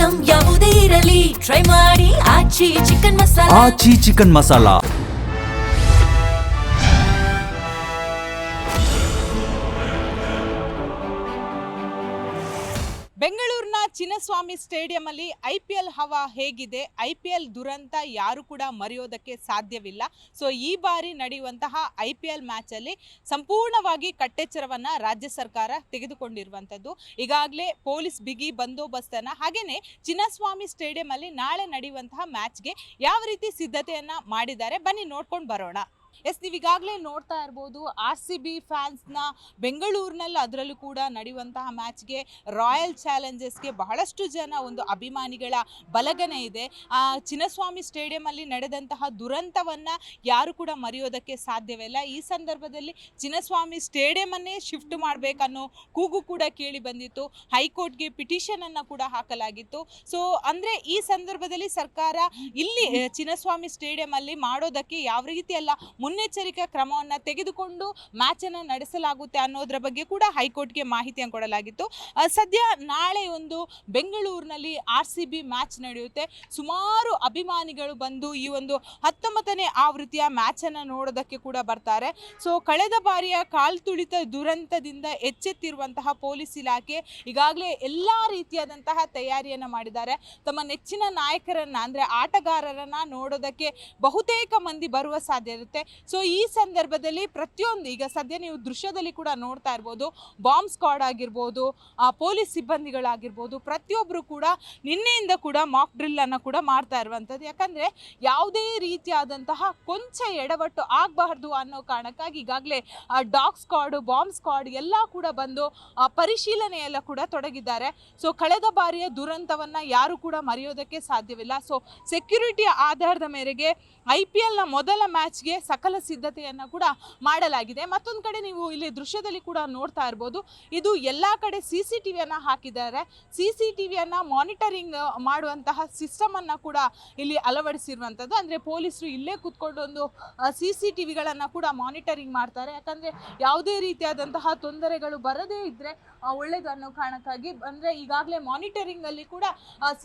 Item ಯಾವುದೇ ಇರಲಿ try ಮಾಡಿ ಆಚಿ ಚಿಕನ್ ಮಸಾಲಾ. ಆಚಿ ಚಿಕನ್ ಮಸಾಲಾ. ಬೆಂಗಳೂರಿನ ಚಿನ್ನಸ್ವಾಮಿ ಸ್ಟೇಡಿಯಂ ಅಲ್ಲಿ IPL ಹವಾ ಹೇಗಿದೆ, IPL ದುರಂತ ಯಾರು ಕೂಡ ಮರೆಯೋದಕ್ಕೆ ಸಾಧ್ಯವಿಲ್ಲ. ಸೊ ಈ ಬಾರಿ ನಡೆಯುವಂತಹ IPL ಮ್ಯಾಚ್ ಅಲ್ಲಿ ಸಂಪೂರ್ಣವಾಗಿ ಕಟ್ಟೆಚ್ಚರವನ್ನ ರಾಜ್ಯ ಸರ್ಕಾರ ತೆಗೆದುಕೊಂಡಿರುವಂತದ್ದು. ಈಗಾಗಲೇ ಪೊಲೀಸ್ ಬಿಗಿ ಬಂದೋಬಸ್ತನ್ನ ಹಾಗೇನೆ ಚಿನ್ನಸ್ವಾಮಿ ಸ್ಟೇಡಿಯಂ ಅಲ್ಲಿ ನಾಳೆ ನಡೆಯುವಂತಹ ಮ್ಯಾಚ್ಗೆ ಯಾವ ರೀತಿ ಸಿದ್ಧತೆಯನ್ನ ಮಾಡಿದ್ದಾರೆ ಬನ್ನಿ ನೋಡ್ಕೊಂಡು ಬರೋಣ. ನೀವು ಈಗಾಗಲೇ ನೋಡ್ತಾ ಇರ್ಬೋದು RCB ಫ್ಯಾನ್ಸ್ನ ಬೆಂಗಳೂರಿನಲ್ಲಿ ಅದರಲ್ಲೂ ಕೂಡ ನಡೆಯುವಂತಹ ಮ್ಯಾಚ್ಗೆ ರಾಯಲ್ ಚಾಲೆಂಜರ್ಸ್ಗೆ ಬಹಳಷ್ಟು ಜನ ಒಂದು ಅಭಿಮಾನಿಗಳ ಬಲಗನೆ ಇದೆ. ಚಿನ್ನಸ್ವಾಮಿ ಸ್ಟೇಡಿಯಂ ಅಲ್ಲಿ ನಡೆದಂತಹ ದುರಂತವನ್ನು ಯಾರು ಕೂಡ ಮರೆಯೋದಕ್ಕೆ ಸಾಧ್ಯವಿಲ್ಲ. ಈ ಸಂದರ್ಭದಲ್ಲಿ ಚಿನ್ನಸ್ವಾಮಿ ಸ್ಟೇಡಿಯಮನ್ನೇ ಶಿಫ್ಟ್ ಮಾಡಬೇಕನ್ನೋ ಕೂಗು ಕೂಡ ಕೇಳಿ ಬಂದಿತ್ತು. ಹೈಕೋರ್ಟ್ಗೆ ಪಿಟಿಷನನ್ನು ಕೂಡ ಹಾಕಲಾಗಿತ್ತು. ಸೊ ಅಂದರೆ ಈ ಸಂದರ್ಭದಲ್ಲಿ ಸರ್ಕಾರ ಇಲ್ಲಿ ಚಿನ್ನಸ್ವಾಮಿ ಸ್ಟೇಡಿಯಂ ಅಲ್ಲಿ ಮಾಡೋದಕ್ಕೆ ಯಾವ ರೀತಿ ಎಲ್ಲ ಮುನ್ನೆಚ್ಚರಿಕಾ ಕ್ರಮವನ್ನು ತೆಗೆದುಕೊಂಡು ಮ್ಯಾಚನ್ನು ನಡೆಸಲಾಗುತ್ತೆ ಅನ್ನೋದರ ಬಗ್ಗೆ ಕೂಡ ಹೈಕೋರ್ಟ್ಗೆ ಮಾಹಿತಿಯನ್ನು ಕೊಡಲಾಗಿತ್ತು. ಸದ್ಯ ನಾಳೆ ಒಂದು ಬೆಂಗಳೂರಿನಲ್ಲಿ RCB ಮ್ಯಾಚ್ ನಡೆಯುತ್ತೆ. ಸುಮಾರು ಅಭಿಮಾನಿಗಳು ಬಂದು ಈ ಒಂದು 19ನೇ ಆವೃತ್ತಿಯ ಮ್ಯಾಚನ್ನು ನೋಡೋದಕ್ಕೆ ಕೂಡ ಬರ್ತಾರೆ. ಸೊ ಕಳೆದ ಬಾರಿಯ ಕಾಲ್ತುಳಿತ ದುರಂತದಿಂದ ಎಚ್ಚೆತ್ತಿರುವಂತಹ ಪೊಲೀಸ್ ಇಲಾಖೆ ಈಗಾಗಲೇ ಎಲ್ಲ ರೀತಿಯಾದಂತಹ ತಯಾರಿಯನ್ನು ಮಾಡಿದ್ದಾರೆ. ತಮ್ಮ ನೆಚ್ಚಿನ ನಾಯಕರನ್ನು ಅಂದರೆ ಆಟಗಾರರನ್ನು ನೋಡೋದಕ್ಕೆ ಬಹುತೇಕ ಮಂದಿ ಬರುವ ಸಾಧ್ಯ ಇರುತ್ತೆ. ಸೊ ಈ ಸಂದರ್ಭದಲ್ಲಿ ಪ್ರತಿಯೊಂದು ಈಗ ಸದ್ಯ ನೀವು ದೃಶ್ಯದಲ್ಲಿ ಕೂಡ ನೋಡ್ತಾ ಇರ್ಬೋದು, ಬಾಂಬ್ ಸ್ಕ್ವಾಡ್ ಆಗಿರ್ಬೋದು, ಪೊಲೀಸ್ ಸಿಬ್ಬಂದಿಗಳಾಗಿರ್ಬೋದು, ಪ್ರತಿಯೊಬ್ಬರು ಕೂಡ ನಿನ್ನೆಯಿಂದ ಕೂಡ ಮಾಕ್ ಡ್ರಿಲ್ ಅನ್ನು ಕೂಡ ಮಾಡ್ತಾ ಇರುವಂಥದ್ದು. ಯಾಕಂದರೆ ಯಾವುದೇ ರೀತಿಯಾದಂತಹ ಕೊಂಚ ಎಡವಟ್ಟು ಆಗಬಾರ್ದು ಅನ್ನೋ ಕಾರಣಕ್ಕಾಗಿ ಈಗಾಗಲೇ ಡಾಗ್ ಸ್ಕ್ವಾಡು, ಬಾಂಬ್ ಸ್ಕ್ವಾಡ್ ಎಲ್ಲ ಕೂಡ ಬಂದು ಪರಿಶೀಲನೆಯೆಲ್ಲ ಕೂಡ ತೊಡಗಿದ್ದಾರೆ. ಸೊ ಕಳೆದ ಬಾರಿಯ ದುರಂತವನ್ನು ಯಾರು ಕೂಡ ಮರೆಯೋದಕ್ಕೆ ಸಾಧ್ಯವಿಲ್ಲ. ಸೊ ಸೆಕ್ಯೂರಿಟಿ ಆಧಾರದ ಮೇರೆಗೆ IPLನ ಮೊದಲ ಮ್ಯಾಚ್ಗೆ ಸಕಲ ಸಿದ್ಧತೆಯನ್ನು ಕೂಡ ಮಾಡಲಾಗಿದೆ. ಮತ್ತೊಂದು ಕಡೆ ನೀವು ಇಲ್ಲಿ ದೃಶ್ಯದಲ್ಲಿ ಕೂಡ ನೋಡ್ತಾ ಇರ್ಬೋದು, ಇದು ಎಲ್ಲ ಕಡೆ CCTVಯನ್ನು ಹಾಕಿದ್ದಾರೆ. CCTVಯನ್ನು ಮಾನಿಟರಿಂಗ್ ಮಾಡುವಂತಹ ಸಿಸ್ಟಮನ್ನು ಕೂಡ ಇಲ್ಲಿ ಅಳವಡಿಸಿರುವಂಥದ್ದು. ಅಂದರೆ ಪೊಲೀಸರು ಇಲ್ಲೇ ಕೂತ್ಕೊಂಡು ಒಂದು CCTVಗಳನ್ನು ಕೂಡ ಮಾನಿಟರಿಂಗ್ ಮಾಡ್ತಾರೆ. ಯಾಕಂದರೆ ಯಾವುದೇ ರೀತಿಯಾದಂತಹ ತೊಂದರೆಗಳು ಬರದೇ ಇದ್ದರೆ ಒಳ್ಳೆಯದು ಅನ್ನೋ ಕಾರಣಕ್ಕಾಗಿ ಅಂದರೆ ಈಗಾಗಲೇ ಮಾನಿಟರಿಂಗಲ್ಲಿ ಕೂಡ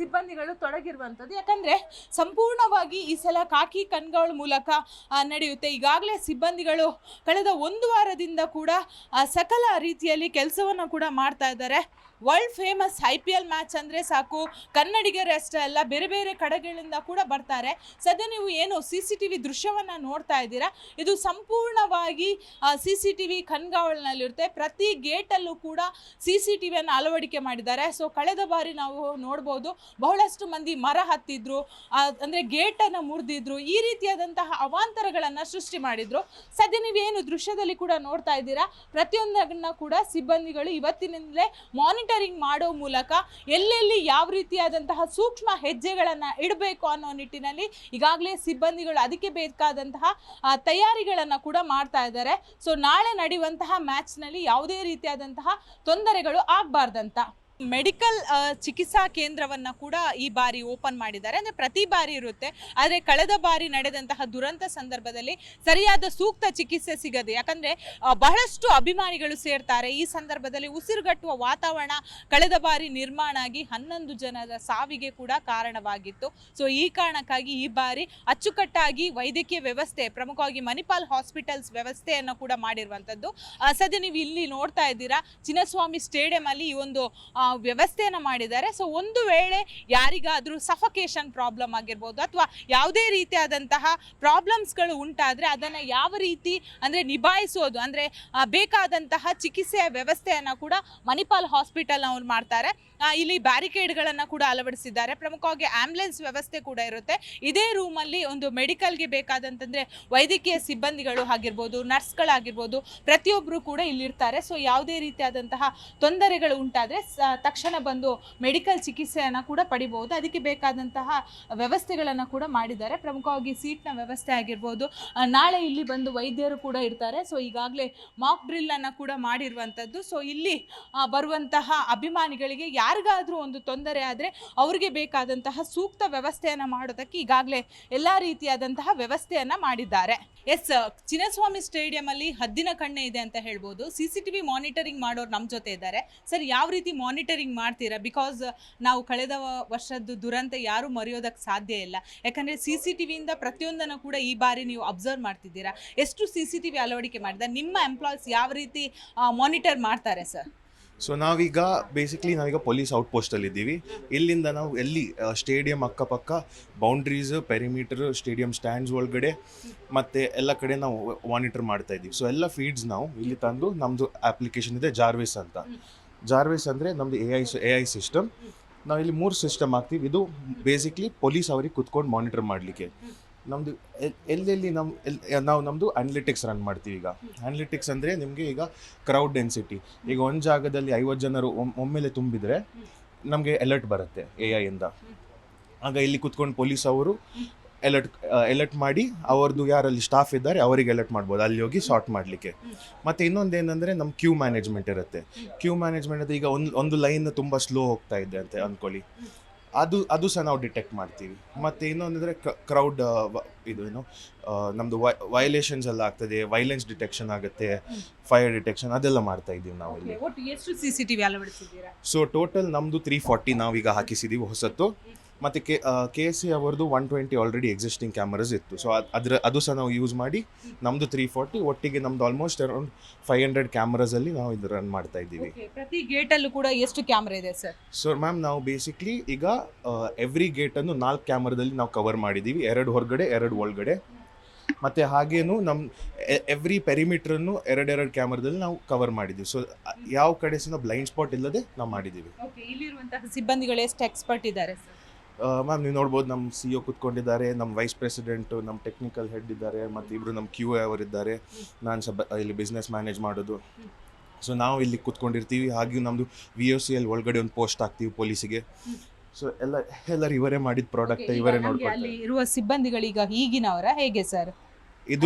ಸಿಬ್ಬಂದಿಗಳು ತೊಡಗಿರುವಂಥದ್ದು. ಯಾಕಂದರೆ ಸಂಪೂರ್ಣವಾಗಿ ಈ ಸಲ ಕಾಕಿ ಕಣ್ಗಳ ಮೂಲಕ ನಡೆಯುತ್ತೆ. ಈಗಾಗಲೇ ಸಿಬ್ಬಂದಿಗಳು ಕಳೆದ ಒಂದು ವಾರದಿಂದ ಕೂಡ ಸಕಲ ರೀತಿಯಲ್ಲಿ ಕೆಲಸವನ್ನು ಕೂಡ ಮಾಡ್ತಾ ಇದ್ದಾರೆ. ವರ್ಲ್ಡ್ ಫೇಮಸ್ IPL ಮ್ಯಾಚ್ ಅಂದರೆ ಸಾಕು ಕನ್ನಡಿಗರಷ್ಟೇ ಅಲ್ಲ, ಬೇರೆ ಬೇರೆ ಕಡೆಗಳಿಂದ ಕೂಡ ಬರ್ತಾರೆ. ಸದ್ಯ ನೀವು ಏನು CCTV ದೃಶ್ಯವನ್ನು ನೋಡ್ತಾ ಇದ್ದೀರಾ, ಇದು ಸಂಪೂರ್ಣವಾಗಿ CCTV ಕಣ್ಗಾವಲಿನಲ್ಲಿರುತ್ತೆ. ಪ್ರತಿ ಗೇಟಲ್ಲೂ ಕೂಡ CCTVಯನ್ನು ಅಳವಡಿಕೆ ಮಾಡಿದ್ದಾರೆ. ಸೊ ಕಳೆದ ಬಾರಿ ನಾವು ನೋಡ್ಬೋದು ಬಹಳಷ್ಟು ಮಂದಿ ಮರ ಹತ್ತಿದ್ರು, ಅಂದರೆ ಗೇಟನ್ನು ಮುರಿದಿದ್ರು, ಈ ರೀತಿಯಾದಂತಹ ಅವಾಂತರಗಳನ್ನು ಸೃಷ್ಟಿ ಮಾಡಿದ್ರು. ಸದ್ಯ ನೀವೇನು ದೃಶ್ಯದಲ್ಲಿ ಕೂಡ ನೋಡ್ತಾ ಇದ್ದೀರಾ, ಪ್ರತಿಯೊಂದನ್ನ ಕೂಡ ಸಿಬ್ಬಂದಿಗಳು ಇವತ್ತಿನಿಂದಲೇ ಮಾನಿಟರಿಂಗ್ ಮಾಡೋ ಮೂಲಕ ಎಲ್ಲೆಲ್ಲಿ ಯಾವ ರೀತಿಯಾದಂತಹ ಸೂಕ್ಷ್ಮ ಹೆಜ್ಜೆಗಳನ್ನು ಇಡಬೇಕು ಅನ್ನೋ ನಿಟ್ಟಿನಲ್ಲಿ ಈಗಾಗಲೇ ಸಿಬ್ಬಂದಿಗಳು ಅದಕ್ಕೆ ಬೇಕಾದಂತಹ ತಯಾರಿಗಳನ್ನು ಕೂಡ ಮಾಡ್ತಾ ಇದ್ದಾರೆ. ಸೊ ನಾಳೆ ನಡೆಯುವಂತಹ ಮ್ಯಾಚ್ನಲ್ಲಿ ಯಾವುದೇ ರೀತಿಯಾದಂತಹ ತೊಂದರೆಗಳು ಆಗಬಾರ್ದಂತ ಮೆಡಿಕಲ್ ಚಿಕಿತ್ಸಾ ಕೇಂದ್ರವನ್ನು ಕೂಡ ಈ ಬಾರಿ ಓಪನ್ ಮಾಡಿದ್ದಾರೆ. ಅಂದರೆ ಪ್ರತಿ ಬಾರಿ ಇರುತ್ತೆ, ಆದರೆ ಕಳೆದ ಬಾರಿ ನಡೆದಂತಹ ದುರಂತ ಸಂದರ್ಭದಲ್ಲಿ ಸರಿಯಾದ ಸೂಕ್ತ ಚಿಕಿತ್ಸೆ ಸಿಗದೆ, ಯಾಕಂದರೆ ಬಹಳಷ್ಟು ಅಭಿಮಾನಿಗಳು ಸೇರ್ತಾರೆ. ಈ ಸಂದರ್ಭದಲ್ಲಿ ಉಸಿರುಗಟ್ಟುವ ವಾತಾವರಣ ಕಳೆದ ಬಾರಿ ನಿರ್ಮಾಣ ಆಗಿ 11 ಜನರ ಸಾವಿಗೆ ಕೂಡ ಕಾರಣವಾಗಿತ್ತು. ಸೊ ಈ ಕಾರಣಕ್ಕಾಗಿ ಈ ಬಾರಿ ಅಚ್ಚುಕಟ್ಟಾಗಿ ವೈದ್ಯಕೀಯ ವ್ಯವಸ್ಥೆ, ಪ್ರಮುಖವಾಗಿ ಮಣಿಪಾಲ್ ಹಾಸ್ಪಿಟಲ್ಸ್ ವ್ಯವಸ್ಥೆಯನ್ನು ಕೂಡ ಮಾಡಿರುವಂಥದ್ದು. ಸದ್ಯ ನೀವು ಇಲ್ಲಿ ನೋಡ್ತಾ ಇದ್ದೀರಾ, ಚಿನ್ನಸ್ವಾಮಿ ಸ್ಟೇಡಿಯಂ ಅಲ್ಲಿ ಈ ಒಂದು ವ್ಯವಸ್ಥೆಯನ್ನು ಮಾಡಿದ್ದಾರೆ. ಸೊ ಒಂದು ವೇಳೆ ಯಾರಿಗಾದರೂ ಸಫಕೇಶನ್ ಪ್ರಾಬ್ಲಮ್ ಆಗಿರ್ಬೋದು ಅಥವಾ ಯಾವುದೇ ರೀತಿಯಾದಂತಹ ಪ್ರಾಬ್ಲಮ್ಸ್ಗಳು ಉಂಟಾದರೆ ಅದನ್ನು ಯಾವ ರೀತಿ ಅಂದರೆ ನಿಭಾಯಿಸೋದು, ಅಂದರೆ ಬೇಕಾದಂತಹ ಚಿಕಿತ್ಸೆಯ ವ್ಯವಸ್ಥೆಯನ್ನು ಕೂಡ ಮಣಿಪಾಲ್ ಹಾಸ್ಪಿಟಲ್ ಅವ್ರು ಮಾಡ್ತಾರೆ. ಇಲ್ಲಿ ಬ್ಯಾರಿಕೇಡ್ಗಳನ್ನು ಕೂಡ ಅಳವಡಿಸಿದ್ದಾರೆ. ಪ್ರಮುಖವಾಗಿ ಆಂಬ್ಯುಲೆನ್ಸ್ ವ್ಯವಸ್ಥೆ ಕೂಡ ಇರುತ್ತೆ. ಇದೇ ರೂಮಲ್ಲಿ ಒಂದು ಮೆಡಿಕಲ್ಗೆ ಬೇಕಾದಂತಂದರೆ ವೈದ್ಯಕೀಯ ಸಿಬ್ಬಂದಿಗಳು ಆಗಿರ್ಬೋದು, ನರ್ಸ್ಗಳಾಗಿರ್ಬೋದು, ಪ್ರತಿಯೊಬ್ಬರು ಕೂಡ ಇಲ್ಲಿರ್ತಾರೆ. ಸೊ ಯಾವುದೇ ರೀತಿಯಾದಂತಹ ತೊಂದರೆಗಳು ಉಂಟಾದರೆ ತಕ್ಷಣ ಬಂದು ಮೆಡಿಕಲ್ ಚಿಕಿತ್ಸೆಯನ್ನು ಕೂಡ ಪಡಿಬಹುದು. ಅದಕ್ಕೆ ಬೇಕಾದಂತಹ ವ್ಯವಸ್ಥೆಗಳನ್ನು ಕೂಡ ಮಾಡಿದ್ದಾರೆ. ಪ್ರಮುಖವಾಗಿ ಸೀಟ್ನ ವ್ಯವಸ್ಥೆ ಆಗಿರ್ಬೋದು. ನಾಳೆ ಇಲ್ಲಿ ಬಂದು ವೈದ್ಯರು ಕೂಡ ಇರ್ತಾರೆ. ಸೊ ಈಗಾಗಲೇ ಮಾಕ್ ಡ್ರಿಲ್ಲನ್ನು ಕೂಡ ಮಾಡಿರುವಂಥದ್ದು. ಸೊ ಇಲ್ಲಿ ಬರುವಂತಹ ಅಭಿಮಾನಿಗಳಿಗೆ ಯಾರಿಗಾದರೂ ಒಂದು ತೊಂದರೆ ಆದರೆ ಅವರಿಗೆ ಬೇಕಾದಂತಹ ಸೂಕ್ತ ವ್ಯವಸ್ಥೆಯನ್ನು ಮಾಡೋದಕ್ಕೆ ಈಗಾಗಲೇ ಎಲ್ಲ ರೀತಿಯಾದಂತಹ ವ್ಯವಸ್ಥೆಯನ್ನು ಮಾಡಿದ್ದಾರೆ. ಚಿನ್ನಸ್ವಾಮಿ ಸ್ಟೇಡಿಯಂ ಅಲ್ಲಿ ಹದ್ದಿನ ಕಣ್ಣೆ ಇದೆ ಅಂತ ಹೇಳ್ಬೋದು. CCTV ಮಾನಿಟರಿಂಗ್ ಮಾಡೋರು ನಮ್ಮ ಜೊತೆ ಇದ್ದಾರೆ. ಸರ್, ಯಾವ ರೀತಿ ಮಾನಿಟರಿಂಗ್ ಮಾನಿಟರಿಂಗ್ ಮಾಡ್ತೀರಾ? ಬಿಕಾಸ್ ನಾವು ಕಳೆದ ವರ್ಷದ್ದು ದುರಂತ ಯಾರು ಮರೆಯೋದಕ್ಕೆ ಸಾಧ್ಯ ಇಲ್ಲ. ಯಾಕಂದರೆ CCTV ಇಂದ ಪ್ರತಿಯೊಂದನ್ನು ಕೂಡ ಈ ಬಾರಿ ನೀವು ಅಬ್ಸರ್ವ್ ಮಾಡ್ತಿದ್ದೀರಾ. ಎಷ್ಟು CCTV ಅಳವಡಿಕೆ ಮಾಡಿದ ನಿಮ್ಮ ಎಂಪ್ಲಾಯೀಸ್ ಯಾವ ರೀತಿ ಮಾನಿಟರ್ ಮಾಡ್ತಾರೆ ಸರ್? ಸೊ ನಾವೀಗ ನಾವೀಗ ಪೊಲೀಸ್ ಔಟ್ಪೋಸ್ಟಲ್ಲಿ ಇದ್ದೀವಿ. ಇಲ್ಲಿಂದ ನಾವು ಎಲ್ಲಿ ಸ್ಟೇಡಿಯಂ ಅಕ್ಕಪಕ್ಕ ಬೌಂಡ್ರೀಸ್, ಪೆರಿಮೀಟರ್, ಸ್ಟೇಡಿಯಂ ಸ್ಟ್ಯಾಂಡ್ಸ್ ಒಳಗಡೆ ಮತ್ತು ಎಲ್ಲ ಕಡೆ ನಾವು ಮಾನಿಟರ್ ಮಾಡ್ತಾ ಇದ್ದೀವಿ. ಸೊ ಎಲ್ಲ ಫೀಡ್ಸ್ ನಾವು ಇಲ್ಲಿ ತಂದು ನಮ್ಮದು ಅಪ್ಲಿಕೇಶನ್ ಇದೆ ಜಾರ್ವಿಸ್ ಅಂತ. ಜಾರ್ವಿಸ್ ಅಂದರೆ ನಮ್ಮದು AI ಸಿಸ್ಟಮ್. ನಾವು ಇಲ್ಲಿ 3 ಸಿಸ್ಟಮ್ ಹಾಕ್ತೀವಿ. ಇದು ಬೇಸಿಕ್ಲಿ ಪೊಲೀಸ್ ಅವ್ರಿಗೆ ಕುತ್ಕೊಂಡು ಮಾನಿಟರ್ ಮಾಡಲಿಕ್ಕೆ. ನಮ್ಮದು ಎಲ್ಲೆಲ್ಲಿ ನಾವು ನಮ್ಮದು ಅನಲಿಟಿಕ್ಸ್ ರನ್ ಮಾಡ್ತೀವಿ. ಈಗ ಅನಲಿಟಿಕ್ಸ್ ಅಂದರೆ ನಿಮಗೆ ಈಗ ಕ್ರೌಡ್ ಡೆನ್ಸಿಟಿ, ಈಗ ಒಂದು ಜಾಗದಲ್ಲಿ 50 ಜನರು ಒಮ್ಮೆಲೆ ತುಂಬಿದರೆ ನಮಗೆ ಅಲರ್ಟ್ ಬರುತ್ತೆ AI ಇಂದ. ಆಗ ಇಲ್ಲಿ ಕುತ್ಕೊಂಡು ಪೊಲೀಸ್ ಅವರು ಅಲರ್ಟ್ ಮಾಡಿ ಅವ್ರದ್ದು ಯಾರಲ್ಲಿ ಸ್ಟಾಫ್ ಇದ್ದಾರೆ ಅವರಿಗೆ ಅಲರ್ಟ್ ಮಾಡ್ಬೋದು, ಅಲ್ಲಿ ಹೋಗಿ ಸಾರ್ಟ್ ಮಾಡಲಿಕ್ಕೆ. ಮತ್ತು ಇನ್ನೊಂದು ಏನಂದರೆ ನಮ್ಮ ಕ್ಯೂ ಮ್ಯಾನೇಜ್ಮೆಂಟ್ ಇರುತ್ತೆ. ಕ್ಯೂ ಮ್ಯಾನೇಜ್ಮೆಂಟ್ ಈಗ ಒಂದು ಲೈನ್ ತುಂಬ ಸ್ಲೋ ಹೋಗ್ತಾ ಇದೆ ಅಂತ ಅಂದ್ಕೊಳ್ಳಿ, ಅದು ಸಹ ನಾವು ಡಿಟೆಕ್ಟ್ ಮಾಡ್ತೀವಿ. ಮತ್ತು ಇನ್ನೊಂದಂದರೆ ಕ್ರೌಡ್ ನಮ್ಮದು ವೈಲೇಷನ್ಸ್ ಎಲ್ಲ ಆಗ್ತದೆ, ವೈಲೆನ್ಸ್ ಡಿಟೆಕ್ಷನ್ ಆಗುತ್ತೆ, ಫೈರ್ ಡಿಟೆಕ್ಷನ್ ಅದೆಲ್ಲ ಮಾಡ್ತಾ ಇದ್ದೀವಿ ನಾವು ಇಲ್ಲಿ. ಎಷ್ಟು CCTV ಅಳವಡಿಸಿದ್ದೀರಾ? ಸೊ ಟೋಟಲ್ ನಮ್ಮದು 340 ನಾವೀಗ ಹಾಕಿಸಿದ್ದೀವಿ ಹೊಸತ್ತು. ಮತ್ತು KSA ಅವರದು 120 ಆಲ್ರೆಡಿ ಎಕ್ಸಿಸ್ಟಿಂಗ್ ಕ್ಯಾಮರಾಸ್ ಇತ್ತು. ಸೊ ಅದು ಸಹ ನಾವು ಯೂಸ್ ಮಾಡಿ ನಮ್ಮದು 340 ಒಟ್ಟಿಗೆ ನಮ್ಮದು ಆಲ್ಮೋಸ್ಟ್ ಅರೌಂಡ್ 500 ಕ್ಯಾಮರಾಸಲ್ಲಿ ನಾವು ಇದು ರನ್ ಮಾಡ್ತಾ ಇದ್ದೀವಿ. ಪ್ರತಿ ಗೇಟಲ್ಲೂ ಕೂಡ ಎಷ್ಟು ಕ್ಯಾಮ್ರಾ ಇದೆ ಸರ್? ಸೊ ಮ್ಯಾಮ್ ನಾವು ಬೇಸಿಕ್ಲಿ ಈಗ ಎವ್ರಿ ಗೇಟನ್ನು 4 ಕ್ಯಾಮ್ರಾದಲ್ಲಿ ನಾವು ಕವರ್ ಮಾಡಿದ್ದೀವಿ, 2 ಹೊರಗಡೆ 2 ಒಳಗಡೆ. ಮತ್ತು ಹಾಗೇನು ನಮ್ಮ ಎವ್ರಿ ಪೆರಿಮೀಟ್ರನ್ನು 2 ಕ್ಯಾಮ್ರಾದಲ್ಲಿ ನಾವು ಕವರ್ ಮಾಡಿದ್ದೀವಿ. ಸೊ ಯಾವ ಕಡೆ ಸಹ ಬ್ಲೈಂಡ್ ಸ್ಪಾಟ್ ಇಲ್ಲದೆ ನಾವು ಮಾಡಿದ್ದೀವಿ. ಇಲ್ಲಿರುವಂತಹ ಸಿಬ್ಬಂದಿಗಳು ಎಷ್ಟು ಎಕ್ಸ್ಪರ್ಟ್ ಇದ್ದಾರೆ ಸರ್? ಮ್ಯಾಮ್ ನೀವು ನೋಡ್ಬೋದು, ನಮ್ಮ CEO ಕೂತ್ಕೊಂಡಿದ್ದಾರೆ, ನಮ್ಮ ವೈಸ್ ಪ್ರೆಸಿಡೆಂಟು, ನಮ್ಮ ಟೆಕ್ನಿಕಲ್ ಹೆಡ್ ಇದ್ದಾರೆ, ಮತ್ತು ಇಬ್ಬರು ನಮ್ಮ QA ಅವರಿದ್ದಾರೆ. ನಾನು ಇಲ್ಲಿ ಬಿಸ್ನೆಸ್ ಮ್ಯಾನೇಜ್ ಮಾಡೋದು. ಸೊ ನಾವು ಇಲ್ಲಿ ಕೂತ್ಕೊಂಡಿರ್ತೀವಿ. ಹಾಗೆ ನಮ್ಮದು VOCL ಒಳಗಡೆ ಒಂದು ಪೋಸ್ಟ್ ಹಾಕ್ತೀವಿ ಪೊಲೀಸಿಗೆ. ಸೊ ಎಲ್ಲರೂ ಇವರೇ ಮಾಡಿದ ಪ್ರಾಡಕ್ಟ್ ಇವರೇ ನೋಡ್ಕೊಳ್ತಾರೆ. ಅಲ್ಲಿ ಇರುವ ಸಿಬ್ಬಂದಿಗಳೀಗ ಈಗಿನವರ ಹೇಗೆ ಸರ್?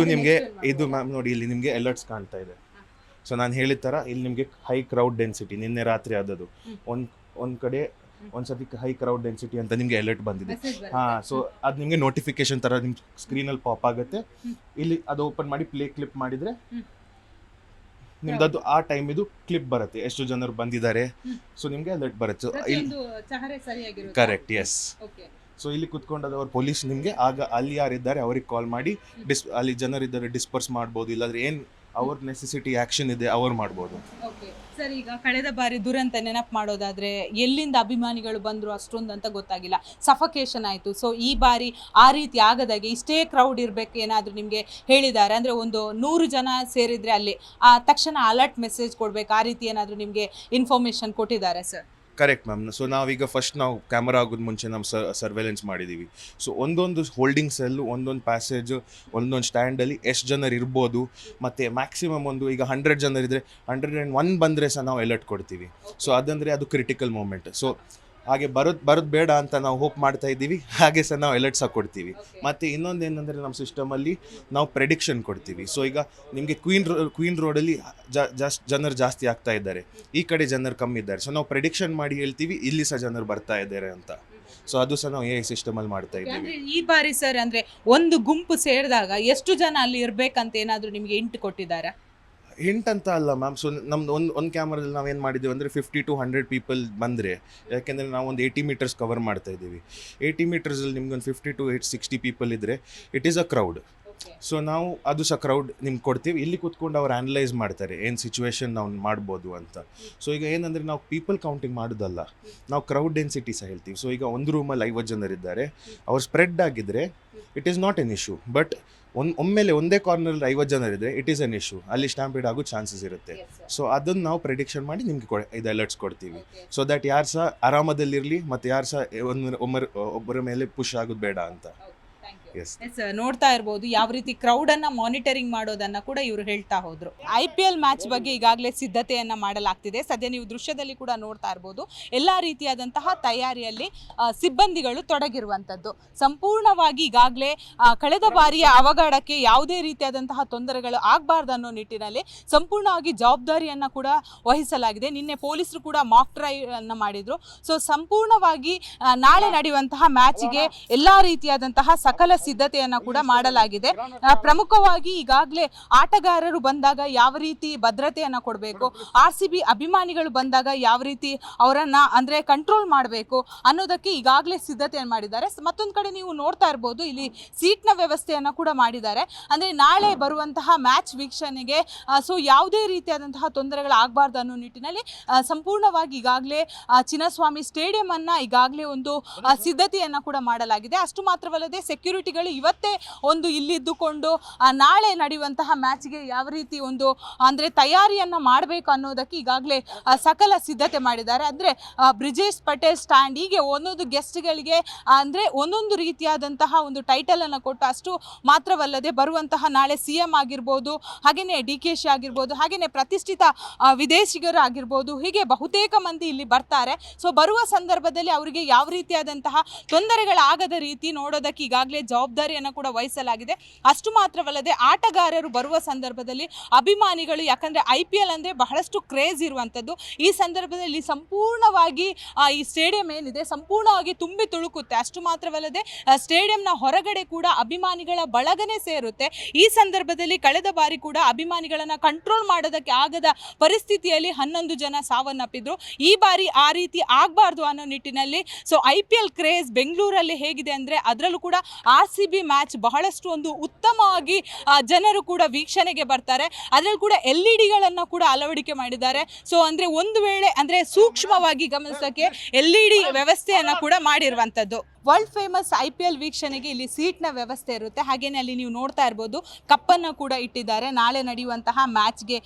ಇದು ಮ್ಯಾಮ್ ನೋಡಿ, ಇಲ್ಲಿ ನಿಮಗೆ ಅಲರ್ಟ್ಸ್ ಕಾಣ್ತಾ ಇದೆ. ಸೊ ನಾನು ಹೇಳಿದ ಥರ ಇಲ್ಲಿ ನಿಮಗೆ ಹೈ ಕ್ರೌಡ್ ಡೆನ್ಸಿಟಿ ನಿನ್ನೆ ರಾತ್ರಿ ಆದದ್ದು ಒಂದು ಕಡೆ ಒಂದ್ಸತಿ ಹೈ ಕ್ರೌಡ್ ಡೆನ್ಸಿಟಿ ಅಂತ ನಿಮಗೆ ಅಲರ್ಟ್ ಬಂದಿದೆ. ಸೊ ಅದು ನಿಮಗೆ ನೋಟಿಫಿಕೇಶನ್ ಥರ ನಿಮ್ಮ ಸ್ಕ್ರೀನಲ್ಲಿ ಪಾಪ್ ಆಗುತ್ತೆ. ಇಲ್ಲಿ ಅದು ಓಪನ್ ಮಾಡಿ ಪ್ಲೇ ಕ್ಲಿಪ್ ಮಾಡಿದರೆ ನಿಮ್ದು ಅದು ಆ ಟೈಮ್ ಇದು ಕ್ಲಿಪ್ ಬರುತ್ತೆ, ಎಷ್ಟು ಜನರು ಬಂದಿದ್ದಾರೆ. ಸೊ ನಿಮಗೆ ಅಲರ್ಟ್ ಬರುತ್ತೆ. Correct, S. ಸೊ ಇಲ್ಲಿ ಕುತ್ಕೊಂಡದವ್ರು ಪೊಲೀಸ್ ನಿಮಗೆ ಆಗ ಅಲ್ಲಿ ಯಾರಿದ್ದಾರೆ ಅವ್ರಿಗೆ ಕಾಲ್ ಮಾಡಿ ಅಲ್ಲಿ ಜನರಿದ್ದಾರೆ ಡಿಸ್ಪರ್ಸ್ ಮಾಡ್ಬೋದು, ಇಲ್ಲಾಂದ್ರೆ ಏನು ಅವ್ರ ನೆಸೆಸಿಟಿ ಆ್ಯಕ್ಷನ್ ಇದೆ ಅವ್ರು ಮಾಡ್ಬೋದು. ಸರ್, ಈಗ ಕಳೆದ ಬಾರಿ ದುರಂತ ನೆನಪು ಮಾಡೋದಾದ್ರೆ ಎಲ್ಲಿಂದ ಅಭಿಮಾನಿಗಳು ಬಂದರು ಅಷ್ಟೊಂದು ಅಂತ ಗೊತ್ತಾಗಿಲ್ಲ, ಸಫಕೇಶನ್ ಆಯಿತು. ಸೊ ಈ ಬಾರಿ ಆ ರೀತಿ ಆಗದಾಗೆ ಇಷ್ಟೇ ಕ್ರೌಡ್ ಇರಬೇಕು ಏನಾದರೂ ನಿಮಗೆ ಹೇಳಿದ್ದಾರೆ? ಅಂದರೆ ಒಂದು 100 ಜನ ಸೇರಿದರೆ ಅಲ್ಲಿ ತಕ್ಷಣ ಅಲರ್ಟ್ ಮೆಸೇಜ್ ಕೊಡಬೇಕು, ಆ ರೀತಿ ಏನಾದರೂ ನಿಮಗೆ ಇನ್ಫಾರ್ಮೇಷನ್ ಕೊಟ್ಟಿದ್ದಾರೆ ಸರ್? Correct ma'am. ಸೊ ನಾವೀಗ ಫಸ್ಟ್ ನಾವು ಕ್ಯಾಮರಾ ಆಗೋದು ಮುಂಚೆ ನಮ್ಮ ಸರ್ವೆಲೆನ್ಸ್ ಮಾಡಿದ್ದೀವಿ. ಸೊ ಒಂದೊಂದು ಹೋಲ್ಡಿಂಗ್ ಸೆಲ್ಲು, ಒಂದೊಂದು ಪ್ಯಾಸೇಜ್, ಒಂದೊಂದು ಸ್ಟ್ಯಾಂಡಲ್ಲಿ ಎಷ್ಟು ಜನರು ಇರ್ಬೋದು. ಮತ್ತು ಮ್ಯಾಕ್ಸಿಮಮ್ ಈಗ 100 ಜನರಿದ್ದರೆ 101 ಬಂದರೆ ಸಹ ನಾವು ಅಲರ್ಟ್ ಕೊಡ್ತೀವಿ. ಸೊ ಅದಂದರೆ ಅದು ಕ್ರಿಟಿಕಲ್ ಮೂಮೆಂಟ್. ಸೊ ಹಾಗೆ ಬರೋದು ಬೇಡ ಅಂತ ನಾವು ಹೋಪ್ ಮಾಡ್ತಾ ಇದ್ದೀವಿ, ಹಾಗೆ ಸಹ ನಾವು ಅಲರ್ಟ್ಸ್ ಆಗಿ ಕೊಡ್ತೀವಿ. ಮತ್ತು ಇನ್ನೊಂದು ಏನಂದರೆ ನಮ್ಮ ಸಿಸ್ಟಮಲ್ಲಿ ನಾವು ಪ್ರೆಡಿಕ್ಷನ್ ಕೊಡ್ತೀವಿ. ಸೊ ಈಗ ನಿಮಗೆ ಕ್ವೀನ್ ರೋಡಲ್ಲಿ ಜನರು ಜಾಸ್ತಿ ಆಗ್ತಾ ಇದ್ದಾರೆ, ಈ ಕಡೆ ಜನರು ಕಮ್ಮಿ ಇದ್ದಾರೆ. ಸೊ ನಾವು ಪ್ರೆಡಿಕ್ಷನ್ ಮಾಡಿ ಹೇಳ್ತೀವಿ ಇಲ್ಲಿ ಸಹ ಜನರು ಬರ್ತಾ ಇದ್ದಾರೆ ಅಂತ. ಸೊ ಅದು ಸಹ ನಾವು AI ಸಿಸ್ಟಮಲ್ಲಿ ಮಾಡ್ತಾ ಇದ್ದೀವಿ. ಈ ಬಾರಿ ಸರ್ ಅಂದರೆ ಒಂದು ಗುಂಪು ಸೇರಿದಾಗ ಎಷ್ಟು ಜನ ಅಲ್ಲಿ ಇರಬೇಕಂತ ಏನಾದರೂ ನಿಮಗೆ ಇಂಟು ಕೊಟ್ಟಿದ್ದಾರೆ? ಹಿಂಟ್ ಅಂತ ಅಲ್ಲ ಮ್ಯಾಮ್. ಸೊ ನಮ್ದು ಒಂದು ಕ್ಯಾಮ್ರಾದಲ್ಲಿ ನಾವೇನು ಮಾಡಿದ್ದೀವಿ ಅಂದರೆ 50 to 100 ಪೀಪಲ್ ಬಂದರೆ, ಯಾಕೆಂದರೆ ನಾವು ಒಂದು 80 ಮೀಟರ್ಸ್ ಕವರ್ ಮಾಡ್ತಾ ಇದ್ದೀವಿ. 80 ಮೀಟರ್ಸಲ್ಲಿ ನಿಮ್ಗೆ ಒಂದು 50 to 60 ಪೀಪಲ್ ಇದ್ದರೆ it is a crowd. So ನಾವು ಅದು ಸಹ ಕ್ರೌಡ್ ನಿಮ್ಗೆ ಕೊಡ್ತೀವಿ. ಇಲ್ಲಿ ಕೂತ್ಕೊಂಡು ಅವ್ರು ಆ್ಯನಲೈಸ್ ಮಾಡ್ತಾರೆ ಏನು ಸಿಚುವೇಶನ್ ನಾವು ಮಾಡ್ಬೋದು ಅಂತ. ಸೊ ಈಗ ಏನಂದರೆ ನಾವು ಪೀಪಲ್ ಕೌಂಟಿಂಗ್ ಮಾಡೋದಲ್ಲ, ನಾವು ಕ್ರೌಡ್ ಡೆನ್ಸಿಟಿ ಸಹ ಹೇಳ್ತೀವಿ. ಸೊ ಈಗ ಒಂದು ರೂಮಲ್ಲಿ 50 ಜನರಿದ್ದಾರೆ, ಅವ್ರು ಸ್ಪ್ರೆಡ್ ಆಗಿದ್ದರೆ it is not an issue. But ಒಮ್ಮೆಲೆ ಒಂದೇ ಕಾರ್ನರಲ್ಲಿ 50 ಜನರಿದ್ರೆ ಇಟ್ ಈಸ್ ಅನ್ ಇಶ್ಯೂ, ಅಲ್ಲಿ ಸ್ಟ್ಯಾಂಪೀಡ್ ಆಗೋ ಚಾನ್ಸಸ್ ಇರುತ್ತೆ. ಸೊ ಅದನ್ನು ನಾವು ಪ್ರೆಡಿಕ್ಷನ್ ಮಾಡಿ ನಿಮಗೆ ಇದು ಅಲರ್ಟ್ಸ್ ಕೊಡ್ತೀವಿ. ಸೊ ದಟ್ ಯಾರು ಸಹ ಆರಾಮದಲ್ಲಿರಲಿ ಮತ್ತು ಯಾರು ಸಹ ಒಬ್ಬರ ಮೇಲೆ ಪುಷ್ ಆಗೋದು ಬೇಡ ಅಂತ. ನೋಡ್ತಾ ಇರ್ಬೋದು ಯಾವ ರೀತಿ ಕ್ರೌಡ್ ಅನ್ನ ಮಾನಿಟರಿಂಗ್ ಮಾಡೋದನ್ನ ಕೂಡ ಇವರು ಹೇಳ್ತಾ ಹೋದ್ರು. IPL ಮ್ಯಾಚ್ ಬಗ್ಗೆ ಈಗಾಗಲೇ ಸಿದ್ಧತೆಯನ್ನ ಮಾಡಲಾಗ್ತಿದೆ. ಸದ್ಯ ನೀವು ದೃಶ್ಯದಲ್ಲಿ ಕೂಡ ನೋಡ್ತಾ ಇರ್ಬೋದು ಎಲ್ಲಾ ರೀತಿಯಾದಂತಹ ತಯಾರಿಯಲ್ಲಿ ಸಿಬ್ಬಂದಿಗಳು ತೊಡಗಿರುವಂತದ್ದು. ಸಂಪೂರ್ಣವಾಗಿ ಈಗಾಗಲೇ ಕಳೆದ ಬಾರಿಯ ಅವಘಡಕ್ಕೆ ಯಾವುದೇ ರೀತಿಯಾದಂತಹ ತೊಂದರೆಗಳು ಆಗಬಾರ್ದು ಅನ್ನೋ ನಿಟ್ಟಿನಲ್ಲಿ ಸಂಪೂರ್ಣವಾಗಿ ಜವಾಬ್ದಾರಿಯನ್ನ ಕೂಡ ವಹಿಸಲಾಗಿದೆ. ನಿನ್ನೆ ಪೊಲೀಸರು ಕೂಡ ಮಾಕ್ ಡ್ರೈವ್ ಅನ್ನ ಮಾಡಿದ್ರು. ಸೊ ಸಂಪೂರ್ಣವಾಗಿ ನಾಳೆ ನಡೆಯುವಂತಹ ಮ್ಯಾಚಿಗೆ ಎಲ್ಲಾ ರೀತಿಯಾದಂತಹ ಸಕಲ ಸಿದ್ಧತೆಯನ್ನ ಕೂಡ ಮಾಡಲಾಗಿದೆ. ಪ್ರಮುಖವಾಗಿ ಈಗಾಗಲೇ ಆಟಗಾರರು ಬಂದಾಗ ಯಾವ ರೀತಿ ಭದ್ರತೆಯನ್ನ ಕೊಡಬೇಕು, RCB ಅಭಿಮಾನಿಗಳು ಬಂದಾಗ ಯಾವ ರೀತಿ ಅವರನ್ನ ಅಂದ್ರೆ ಕಂಟ್ರೋಲ್ ಮಾಡಬೇಕು ಅನ್ನೋದಕ್ಕೆ ಈಗಾಗಲೇ ಸಿದ್ಧತೆಯನ್ನು ಮಾಡಿದ್ದಾರೆ. ಮತ್ತೊಂದು ಕಡೆ ನೀವು ನೋಡ್ತಾ ಇರ್ಬೋದು, ಇಲ್ಲಿ ಸೀಟ್ನ ವ್ಯವಸ್ಥೆಯನ್ನ ಕೂಡ ಮಾಡಿದ್ದಾರೆ. ಅಂದ್ರೆ ನಾಳೆ ಬರುವಂತಹ ಮ್ಯಾಚ್ ವೀಕ್ಷಣೆಗೆ ಸೊ ಯಾವುದೇ ರೀತಿಯಾದಂತಹ ತೊಂದರೆಗಳಾಗಬಾರ್ದು ಅನ್ನೋ ನಿಟ್ಟಿನಲ್ಲಿ ಸಂಪೂರ್ಣವಾಗಿ ಈಗಾಗಲೇ ಚಿನ್ನಸ್ವಾಮಿ ಸ್ಟೇಡಿಯಂ ಅನ್ನ ಈಗಾಗಲೇ ಒಂದು ಸಿದ್ಧತೆಯನ್ನ ಕೂಡ ಮಾಡಲಾಗಿದೆ. ಅಷ್ಟು ಮಾತ್ರವಲ್ಲದೆ ಸೆಕ್ಯೂರಿಟಿಗಳು ಇವತ್ತೇ ಒಂದು ಇಲ್ಲಿದ್ದುಕೊಂಡು ನಾಳೆ ನಡೆಯುವಂತಹ ಮ್ಯಾಚ್ಗೆ ಯಾವ ರೀತಿ ಒಂದು ಅಂದ್ರೆ ತಯಾರಿಯನ್ನ ಮಾಡಬೇಕು ಅನ್ನೋದಕ್ಕೆ ಈಗಾಗಲೇ ಸಕಲ ಸಿದ್ಧತೆ ಮಾಡಿದ್ದಾರೆ. ಅಂದ್ರೆ ಬ್ರಿಜೇಶ್ ಪಟೇಲ್ ಸ್ಟ್ಯಾಂಡ್ ಹೀಗೆ ಒಂದೊಂದು ಗೆಸ್ಟ್ಗಳಿಗೆ ಅಂದ್ರೆ ಒಂದೊಂದು ರೀತಿಯಾದಂತಹ ಒಂದು ಟೈಟಲ್ ಅನ್ನು ಕೊಟ್ಟು, ಅಷ್ಟು ಮಾತ್ರವಲ್ಲದೆ ಬರುವಂತಹ ನಾಳೆ CM ಆಗಿರ್ಬೋದು, ಹಾಗೇನೆ DKC ಆಗಿರ್ಬೋದು, ಹಾಗೇನೆ ಪ್ರತಿಷ್ಠಿತ ವಿದೇಶಿಗರು ಆಗಿರ್ಬೋದು, ಹೀಗೆ ಬಹುತೇಕ ಮಂದಿ ಇಲ್ಲಿ ಬರ್ತಾರೆ. ಸೊ ಬರುವ ಸಂದರ್ಭದಲ್ಲಿ ಅವರಿಗೆ ಯಾವ ರೀತಿಯಾದಂತಹ ತೊಂದರೆಗಳಾಗದ ರೀತಿ ನೋಡೋದಕ್ಕೆ ಈಗಾಗಲೇ ಜವಾಬ್ದಾರಿಯನ್ನು ಕೂಡ ವಹಿಸಲಾಗಿದೆ. ಅಷ್ಟು ಮಾತ್ರವಲ್ಲದೆ ಆಟಗಾರರು ಬರುವ ಸಂದರ್ಭದಲ್ಲಿ ಅಭಿಮಾನಿಗಳು, ಯಾಕಂದ್ರೆ IPL ಅಂದ್ರೆ ಬಹಳಷ್ಟು ಕ್ರೇಜ್ ಇರುವಂಥದ್ದು, ಈ ಸಂದರ್ಭದಲ್ಲಿ ಸಂಪೂರ್ಣವಾಗಿ ಈ ಸ್ಟೇಡಿಯಂ ಏನಿದೆ ಸಂಪೂರ್ಣವಾಗಿ ತುಂಬಿ ತುಳುಕುತ್ತೆ. ಅಷ್ಟು ಮಾತ್ರವಲ್ಲದೆ ಸ್ಟೇಡಿಯಂನ ಹೊರಗಡೆ ಕೂಡ ಅಭಿಮಾನಿಗಳ ಬಳಗನೆ ಸೇರುತ್ತೆ. ಈ ಸಂದರ್ಭದಲ್ಲಿ ಕಳೆದ ಬಾರಿ ಕೂಡ ಅಭಿಮಾನಿಗಳನ್ನ ಕಂಟ್ರೋಲ್ ಮಾಡೋದಕ್ಕೆ ಆಗದ ಪರಿಸ್ಥಿತಿಯಲ್ಲಿ 11 ಜನ ಸಾವನ್ನಪ್ಪಿದ್ರು. ಈ ಬಾರಿ ಆ ರೀತಿ ಆಗಬಾರ್ದು ಅನ್ನೋ ನಿಟ್ಟಿನಲ್ಲಿ ಸೊ IPL ಕ್ರೇಜ್ ಬೆಂಗಳೂರಲ್ಲಿ ಹೇಗಿದೆ ಅಂದ್ರೆ ಅದರಲ್ಲೂ ಕೂಡ RCB ಮ್ಯಾಚ್ ಬಹಳಷ್ಟು ಒಂದು ಉತ್ತಮವಾಗಿ ಜನರು ಕೂಡ ವೀಕ್ಷಣೆಗೆ ಬರ್ತಾರೆ. ಅದರಲ್ಲೂ ಕೂಡ LED ಕೂಡ ಅಳವಡಿಕೆ ಮಾಡಿದ್ದಾರೆ. ಸೊ ಅಂದ್ರೆ ಒಂದು ವೇಳೆ ಅಂದ್ರೆ ಸೂಕ್ಷ್ಮವಾಗಿ ಗಮನಿಸಕ್ಕೆ LED ವ್ಯವಸ್ಥೆಯನ್ನ ಕೂಡ ಮಾಡಿರುವಂತದ್ದು. ವರ್ಲ್ಡ್ ಫೇಮಸ್ IPL ವೀಕ್ಷಣೆಗೆ ಇಲ್ಲಿ ಸೀಟ್ನ ವ್ಯವಸ್ಥೆ ಇರುತ್ತೆ. ಹಾಗೇನೆ ಅಲ್ಲಿ ನೀವು ನೋಡ್ತಾ ಇರ್ಬೋದು, ಕಪ್ಪನ್ನು ಕೂಡ ಇಟ್ಟಿದ್ದಾರೆ. ನಾಳೆ ನಡೆಯುವಂತಹ ಮ್ಯಾಚ್ಗೆ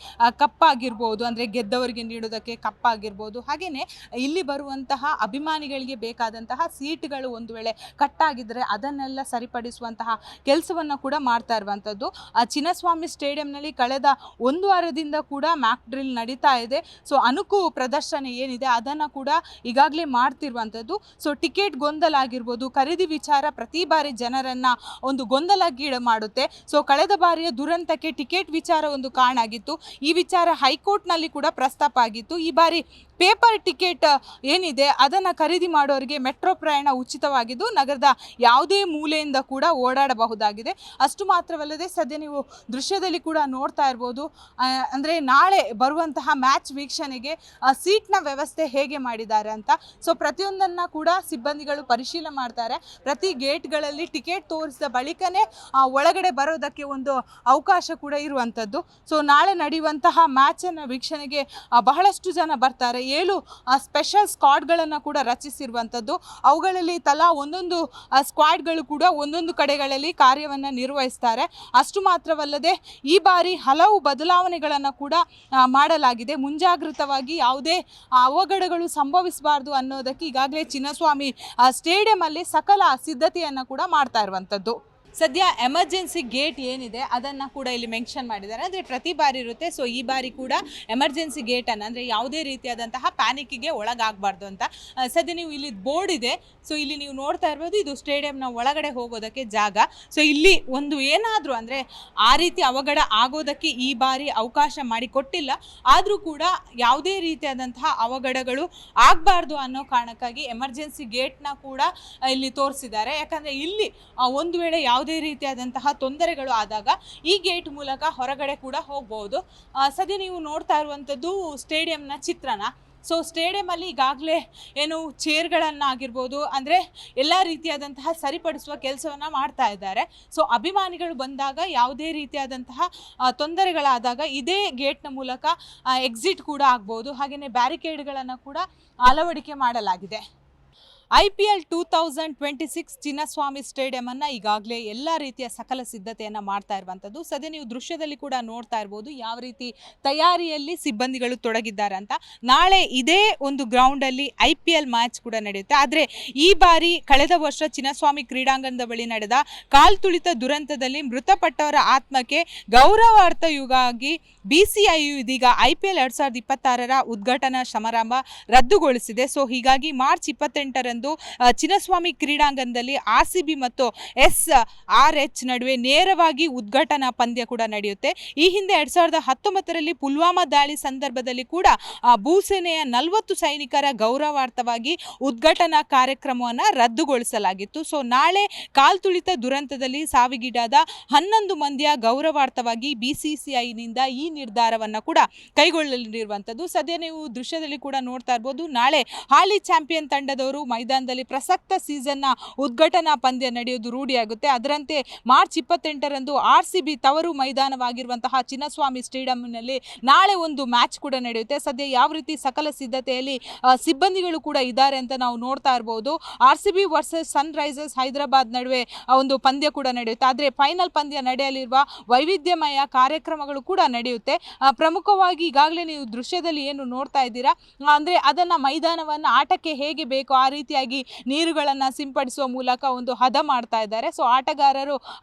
ಕಪ್ಪಾಗಿರ್ಬೋದು, ಅಂದರೆ ಗೆದ್ದವರಿಗೆ ನೀಡೋದಕ್ಕೆ ಕಪ್ಪಾಗಿರ್ಬೋದು. ಹಾಗೇನೆ ಇಲ್ಲಿ ಬರುವಂತಹ ಅಭಿಮಾನಿಗಳಿಗೆ ಬೇಕಾದಂತಹ ಸೀಟ್ಗಳು ಒಂದು ವೇಳೆ ಕಟ್ಟಾಗಿದ್ದರೆ ಅದನ್ನೆಲ್ಲ ಸರಿಪಡಿಸುವಂತಹ ಕೆಲಸವನ್ನು ಕೂಡ ಮಾಡ್ತಾ ಇರುವಂಥದ್ದು. ಚಿನ್ನಸ್ವಾಮಿ ಸ್ಟೇಡಿಯಂನಲ್ಲಿ ಕಳೆದ ಒಂದು ವಾರದಿಂದ ಕೂಡ ಮ್ಯಾಕ್ ಡ್ರಿಲ್ ನಡೀತಾ ಇದೆ. ಸೊ ಅನುಕು ಪ್ರದರ್ಶನ ಏನಿದೆ ಅದನ್ನು ಕೂಡ ಈಗಾಗಲೇ ಮಾಡ್ತಿರುವಂಥದ್ದು. ಸೊ ಟಿಕೆಟ್ ಗೊಂದಲ ಆಗಿರ್ಬೋದು, ಖರೀದಿ ವಿಚಾರ ಪ್ರತಿ ಬಾರಿ ಜನರನ್ನ ಒಂದು ಗೊಂದಲಗೀಡು ಮಾಡುತ್ತೆ. ಸೊ ಕಳೆದ ಬಾರಿಯ ದುರಂತಕ್ಕೆ ಟಿಕೆಟ್ ವಿಚಾರ ಒಂದು ಕಾರಣ ಆಗಿತ್ತು. ಈ ವಿಚಾರ ಹೈಕೋರ್ಟ್ನಲ್ಲಿ ಕೂಡ ಪ್ರಸ್ತಾಪ ಆಗಿತ್ತು. ಈ ಬಾರಿ ಪೇಪರ್ ಟಿಕೆಟ್ ಏನಿದೆ ಅದನ್ನು ಖರೀದಿ ಮಾಡೋರಿಗೆ ಮೆಟ್ರೋ ಪ್ರಯಾಣ ಉಚಿತವಾಗಿದ್ದು ನಗರದ ಯಾವುದೇ ಮೂಲೆಯಿಂದ ಕೂಡ ಓಡಾಡಬಹುದಾಗಿದೆ. ಅಷ್ಟು ಮಾತ್ರವಲ್ಲದೆ ಸದ್ಯ ನೀವು ದೃಶ್ಯದಲ್ಲಿ ಕೂಡ ನೋಡ್ತಾ ಇರ್ಬೋದು, ಅಂದರೆ ನಾಳೆ ಬರುವಂತಹ ಮ್ಯಾಚ್ ವೀಕ್ಷಣೆಗೆ ಸೀಟ್ನ ವ್ಯವಸ್ಥೆ ಹೇಗೆ ಮಾಡಿದ್ದಾರೆ ಅಂತ. ಸೊ ಪ್ರತಿಯೊಂದನ್ನು ಕೂಡ ಸಿಬ್ಬಂದಿಗಳು ಪರಿಶೀಲನೆ ಮಾಡ್ತಾರೆ. ಪ್ರತಿ ಗೇಟ್ಗಳಲ್ಲಿ ಟಿಕೆಟ್ ತೋರಿಸಿದ ಬಳಿಕನೇ ಒಳಗಡೆ ಬರೋದಕ್ಕೆ ಒಂದು ಅವಕಾಶ ಕೂಡ ಇರುವಂಥದ್ದು. ಸೊ ನಾಳೆ ನಡೆಯುವಂತಹ ಮ್ಯಾಚನ್ನು ವೀಕ್ಷಣೆಗೆ ಬಹಳಷ್ಟು ಜನ ಬರ್ತಾರೆ. 7 ಸ್ಪೆಷಲ್ ಸ್ಕ್ವಾಡ್ಗಳನ್ನು ಕೂಡ ರಚಿಸಿರುವಂಥದ್ದು. ಅವುಗಳಲ್ಲಿ ತಲಾ ಒಂದೊಂದು ಸ್ಕ್ವಾಡ್ಗಳು ಕೂಡ ಒಂದೊಂದು ಕಡೆಗಳಲ್ಲಿ ಕಾರ್ಯವನ್ನು ನಿರ್ವಹಿಸ್ತಾರೆ. ಅಷ್ಟು ಮಾತ್ರವಲ್ಲದೆ ಈ ಬಾರಿ ಹಲವು ಬದಲಾವಣೆಗಳನ್ನು ಕೂಡ ಮಾಡಲಾಗಿದೆ. ಮುಂಜಾಗೃತವಾಗಿ ಯಾವುದೇ ಅವಘಡಗಳು ಸಂಭವಿಸಬಾರ್ದು ಅನ್ನೋದಕ್ಕೆ ಈಗಾಗಲೇ ಚಿನ್ನಸ್ವಾಮಿ ಸ್ಟೇಡಿಯಂ ಅಲ್ಲಿ ಸಕಲ ಸಿದ್ಧತೆಯನ್ನು ಕೂಡ ಮಾಡ್ತಾ ಇರುವಂಥದ್ದು. ಸದ್ಯ ಎಮರ್ಜೆನ್ಸಿ ಗೇಟ್ ಏನಿದೆ ಅದನ್ನು ಕೂಡ ಇಲ್ಲಿ ಮೆನ್ಷನ್ ಮಾಡಿದ್ದಾರೆ. ಅಂದರೆ ಪ್ರತಿ ಬಾರಿ ಇರುತ್ತೆ. ಸೊ ಈ ಬಾರಿ ಕೂಡ ಎಮರ್ಜೆನ್ಸಿ ಗೇಟನ್ನು ಅಂದರೆ ಯಾವುದೇ ರೀತಿಯಾದಂತಹ ಪ್ಯಾನಿಕ್ಕಿಗೆ ಒಳಗಾಗಬಾರ್ದು ಅಂತ ಸದ್ಯ ನೀವು ಇಲ್ಲಿ ಬೋರ್ಡ್ ಇದೆ. ಸೊ ಇಲ್ಲಿ ನೀವು ನೋಡ್ತಾ ಇರ್ಬೋದು, ಇದು ಸ್ಟೇಡಿಯಂನ ಒಳಗಡೆ ಹೋಗೋದಕ್ಕೆ ಜಾಗ. ಸೊ ಇಲ್ಲಿ ಒಂದು ಏನಾದರೂ ಅಂದರೆ ಆ ರೀತಿ ಅವಘಡ ಆಗೋದಕ್ಕೆ ಈ ಬಾರಿ ಅವಕಾಶ ಮಾಡಿಕೊಟ್ಟಿಲ್ಲ. ಆದರೂ ಕೂಡ ಯಾವುದೇ ರೀತಿಯಾದಂತಹ ಅವಘಡಗಳು ಆಗಬಾರ್ದು ಅನ್ನೋ ಕಾರಣಕ್ಕಾಗಿ ಎಮರ್ಜೆನ್ಸಿ ಗೇಟ್ನ ಕೂಡ ಇಲ್ಲಿ ತೋರಿಸಿದ್ದಾರೆ. ಯಾಕಂದರೆ ಇಲ್ಲಿ ಒಂದು ವೇಳೆ ಯಾವುದೇ ರೀತಿಯಾದಂತಹ ತೊಂದರೆಗಳು ಆದಾಗ ಈ ಗೇಟ್ ಮೂಲಕ ಹೊರಗಡೆ ಕೂಡ ಹೋಗ್ಬೋದು. ಸದ್ಯ ನೀವು ನೋಡ್ತಾ ಇರುವಂಥದ್ದು ಸ್ಟೇಡಿಯಂನ ಚಿತ್ರಣ. ಸೊ ಸ್ಟೇಡಿಯಮಲ್ಲಿ ಈಗಾಗಲೇ ಏನು ಚೇರ್ಗಳನ್ನಾಗಿರ್ಬೋದು ಅಂದರೆ ಎಲ್ಲ ರೀತಿಯಾದಂತಹ ಸರಿಪಡಿಸುವ ಕೆಲಸವನ್ನು ಮಾಡ್ತಾ ಇದ್ದಾರೆ. ಸೊ ಅಭಿಮಾನಿಗಳು ಬಂದಾಗ ಯಾವುದೇ ರೀತಿಯಾದಂತಹ ತೊಂದರೆಗಳಾದಾಗ ಇದೇ ಗೇಟ್ನ ಮೂಲಕ ಎಕ್ಸಿಟ್ ಕೂಡ ಆಗ್ಬೋದು. ಹಾಗೆಯೇ ಬ್ಯಾರಿಕೇಡ್ಗಳನ್ನು ಕೂಡ ಅಳವಡಿಕೆ ಮಾಡಲಾಗಿದೆ. IPL 2026 ಚಿನ್ನಸ್ವಾಮಿ ಸ್ಟೇಡಿಯಮನ್ನು ಈಗಾಗಲೇ ಎಲ್ಲ ರೀತಿಯ ಸಕಲ ಸಿದ್ಧತೆಯನ್ನು ಮಾಡ್ತಾ ಇರುವಂಥದ್ದು. ಸದ್ಯ ನೀವು ದೃಶ್ಯದಲ್ಲಿ ಕೂಡ ನೋಡ್ತಾ ಇರ್ಬೋದು ಯಾವ ರೀತಿ ತಯಾರಿಯಲ್ಲಿ ಸಿಬ್ಬಂದಿಗಳು ತೊಡಗಿದ್ದಾರೆ ಅಂತ. ನಾಳೆ ಇದೇ ಒಂದು ಗ್ರೌಂಡಲ್ಲಿ IPL ಮ್ಯಾಚ್ ಕೂಡ ನಡೆಯುತ್ತೆ. ಆದರೆ ಈ ಬಾರಿ ಕಳೆದ ವರ್ಷ ಚಿನ್ನಸ್ವಾಮಿ ಕ್ರೀಡಾಂಗಣದ ಬಳಿ ನಡೆದ ಕಾಲ್ತುಳಿತ ದುರಂತದಲ್ಲಿ ಮೃತಪಟ್ಟವರ ಆತ್ಮಕ್ಕೆ ಗೌರವಾರ್ಥಯುಗಾಗಿ BCIU ಇದೀಗ IPL 2026 ಉದ್ಘಾಟನಾ ಸಮಾರಂಭ ರದ್ದುಗೊಳಿಸಿದೆ. ಸೊ ಹೀಗಾಗಿ ಮಾರ್ಚ್ 28 ರಂದು ಚಿನ್ನಸ್ವಾಮಿ ಕ್ರೀಡಾಂಗಣದಲ್ಲಿ RCB ಮತ್ತು SRH ನಡುವೆ ನೇರವಾಗಿ ಉದ್ಘಾಟನಾ ಪಂದ್ಯ ಕೂಡ ನಡೆಯುತ್ತೆ. ಈ ಹಿಂದೆ 2019ರಲ್ಲಿ ಪುಲ್ವಾಮಾ ದಾಳಿ ಸಂದರ್ಭದಲ್ಲಿ ಕೂಡ ಭೂಸೇನೆಯ 40 ಸೈನಿಕರ ಗೌರವಾರ್ಥವಾಗಿ ಉದ್ಘಾಟನಾ ಕಾರ್ಯಕ್ರಮವನ್ನು ರದ್ದುಗೊಳಿಸಲಾಗಿತ್ತು. ಸೊ ನಾಳೆ ಕಾಲ್ತುಳಿತ ದುರಂತದಲ್ಲಿ ಸಾವಿಗೀಡಾದ 11 ಮಂದಿಯ ಗೌರವಾರ್ಥವಾಗಿ BCCIನಿಂದ ಈ ನಿರ್ಧಾರವನ್ನು ಕೂಡ ಕೈಗೊಳ್ಳಲಿರುವಂಥದ್ದು. ಸದ್ಯ ನೀವು ದೃಶ್ಯದಲ್ಲಿ ಕೂಡ ನೋಡ್ತಾ ಇರ್ಬೋದು. ನಾಳೆ ಹಾಲಿ ಚಾಂಪಿಯನ್ ತಂಡದವರು ಮೈದಾನದಲ್ಲಿ ಪ್ರಸಕ್ತ ಸೀಸನ್ನ ಉದ್ಘಾಟನಾ ಪಂದ್ಯ ನಡೆಯೋದು ರೂಢಿಯಾಗುತ್ತೆ. ಅದರಂತೆ ಮಾರ್ಚ್ 28ರಂದು RCB ತವರು ಮೈದಾನವಾಗಿರುವಂತಹ ಚಿನ್ನಸ್ವಾಮಿ ಸ್ಟೇಡಿಯಂನಲ್ಲಿ ನಾಳೆ ಒಂದು ಮ್ಯಾಚ್ ಕೂಡ ನಡೆಯುತ್ತೆ. ಸದ್ಯ ಯಾವ ರೀತಿ ಸಕಲ ಸಿದ್ಧತೆಯಲ್ಲಿ ಸಿಬ್ಬಂದಿಗಳು ಕೂಡ ಇದ್ದಾರೆ ಅಂತ ನಾವು ನೋಡ್ತಾ ಇರಬಹುದು. RCB ವರ್ಸಸ್ ಸನ್ರೈಸರ್ಸ್ ಹೈದರಾಬಾದ್ ನಡುವೆ ಒಂದು ಪಂದ್ಯ ಕೂಡ ನಡೆಯುತ್ತೆ. ಆದರೆ ಫೈನಲ್ ಪಂದ್ಯ ನಡೆಯಲಿರುವ ವೈವಿಧ್ಯಮಯ ಕಾರ್ಯಕ್ರಮಗಳು ಕೂಡ ನಡೆಯುತ್ತೆ. ಪ್ರಮುಖವಾಗಿ ಈಗಾಗಲೇ ನೀವು ದೃಶ್ಯದಲ್ಲಿ ಏನು ನೋಡ್ತಾ ಇದ್ದೀರಾ ಅಂದರೆ ಅದನ್ನು ಮೈದಾನವನ್ನು ಆಟಕ್ಕೆ ಹೇಗೆ ಬೇಕೋ ಆ ರೀತಿಯಾಗಿ ನೀರುಗಳನ್ನು ಸಿಂಪಡಿಸುವ ಮೂಲಕ ಒಂದು ಹದ ಮಾಡ್ತಾ ಇದ್ದಾರೆ. ಸೊ ಆಟಗಾರರು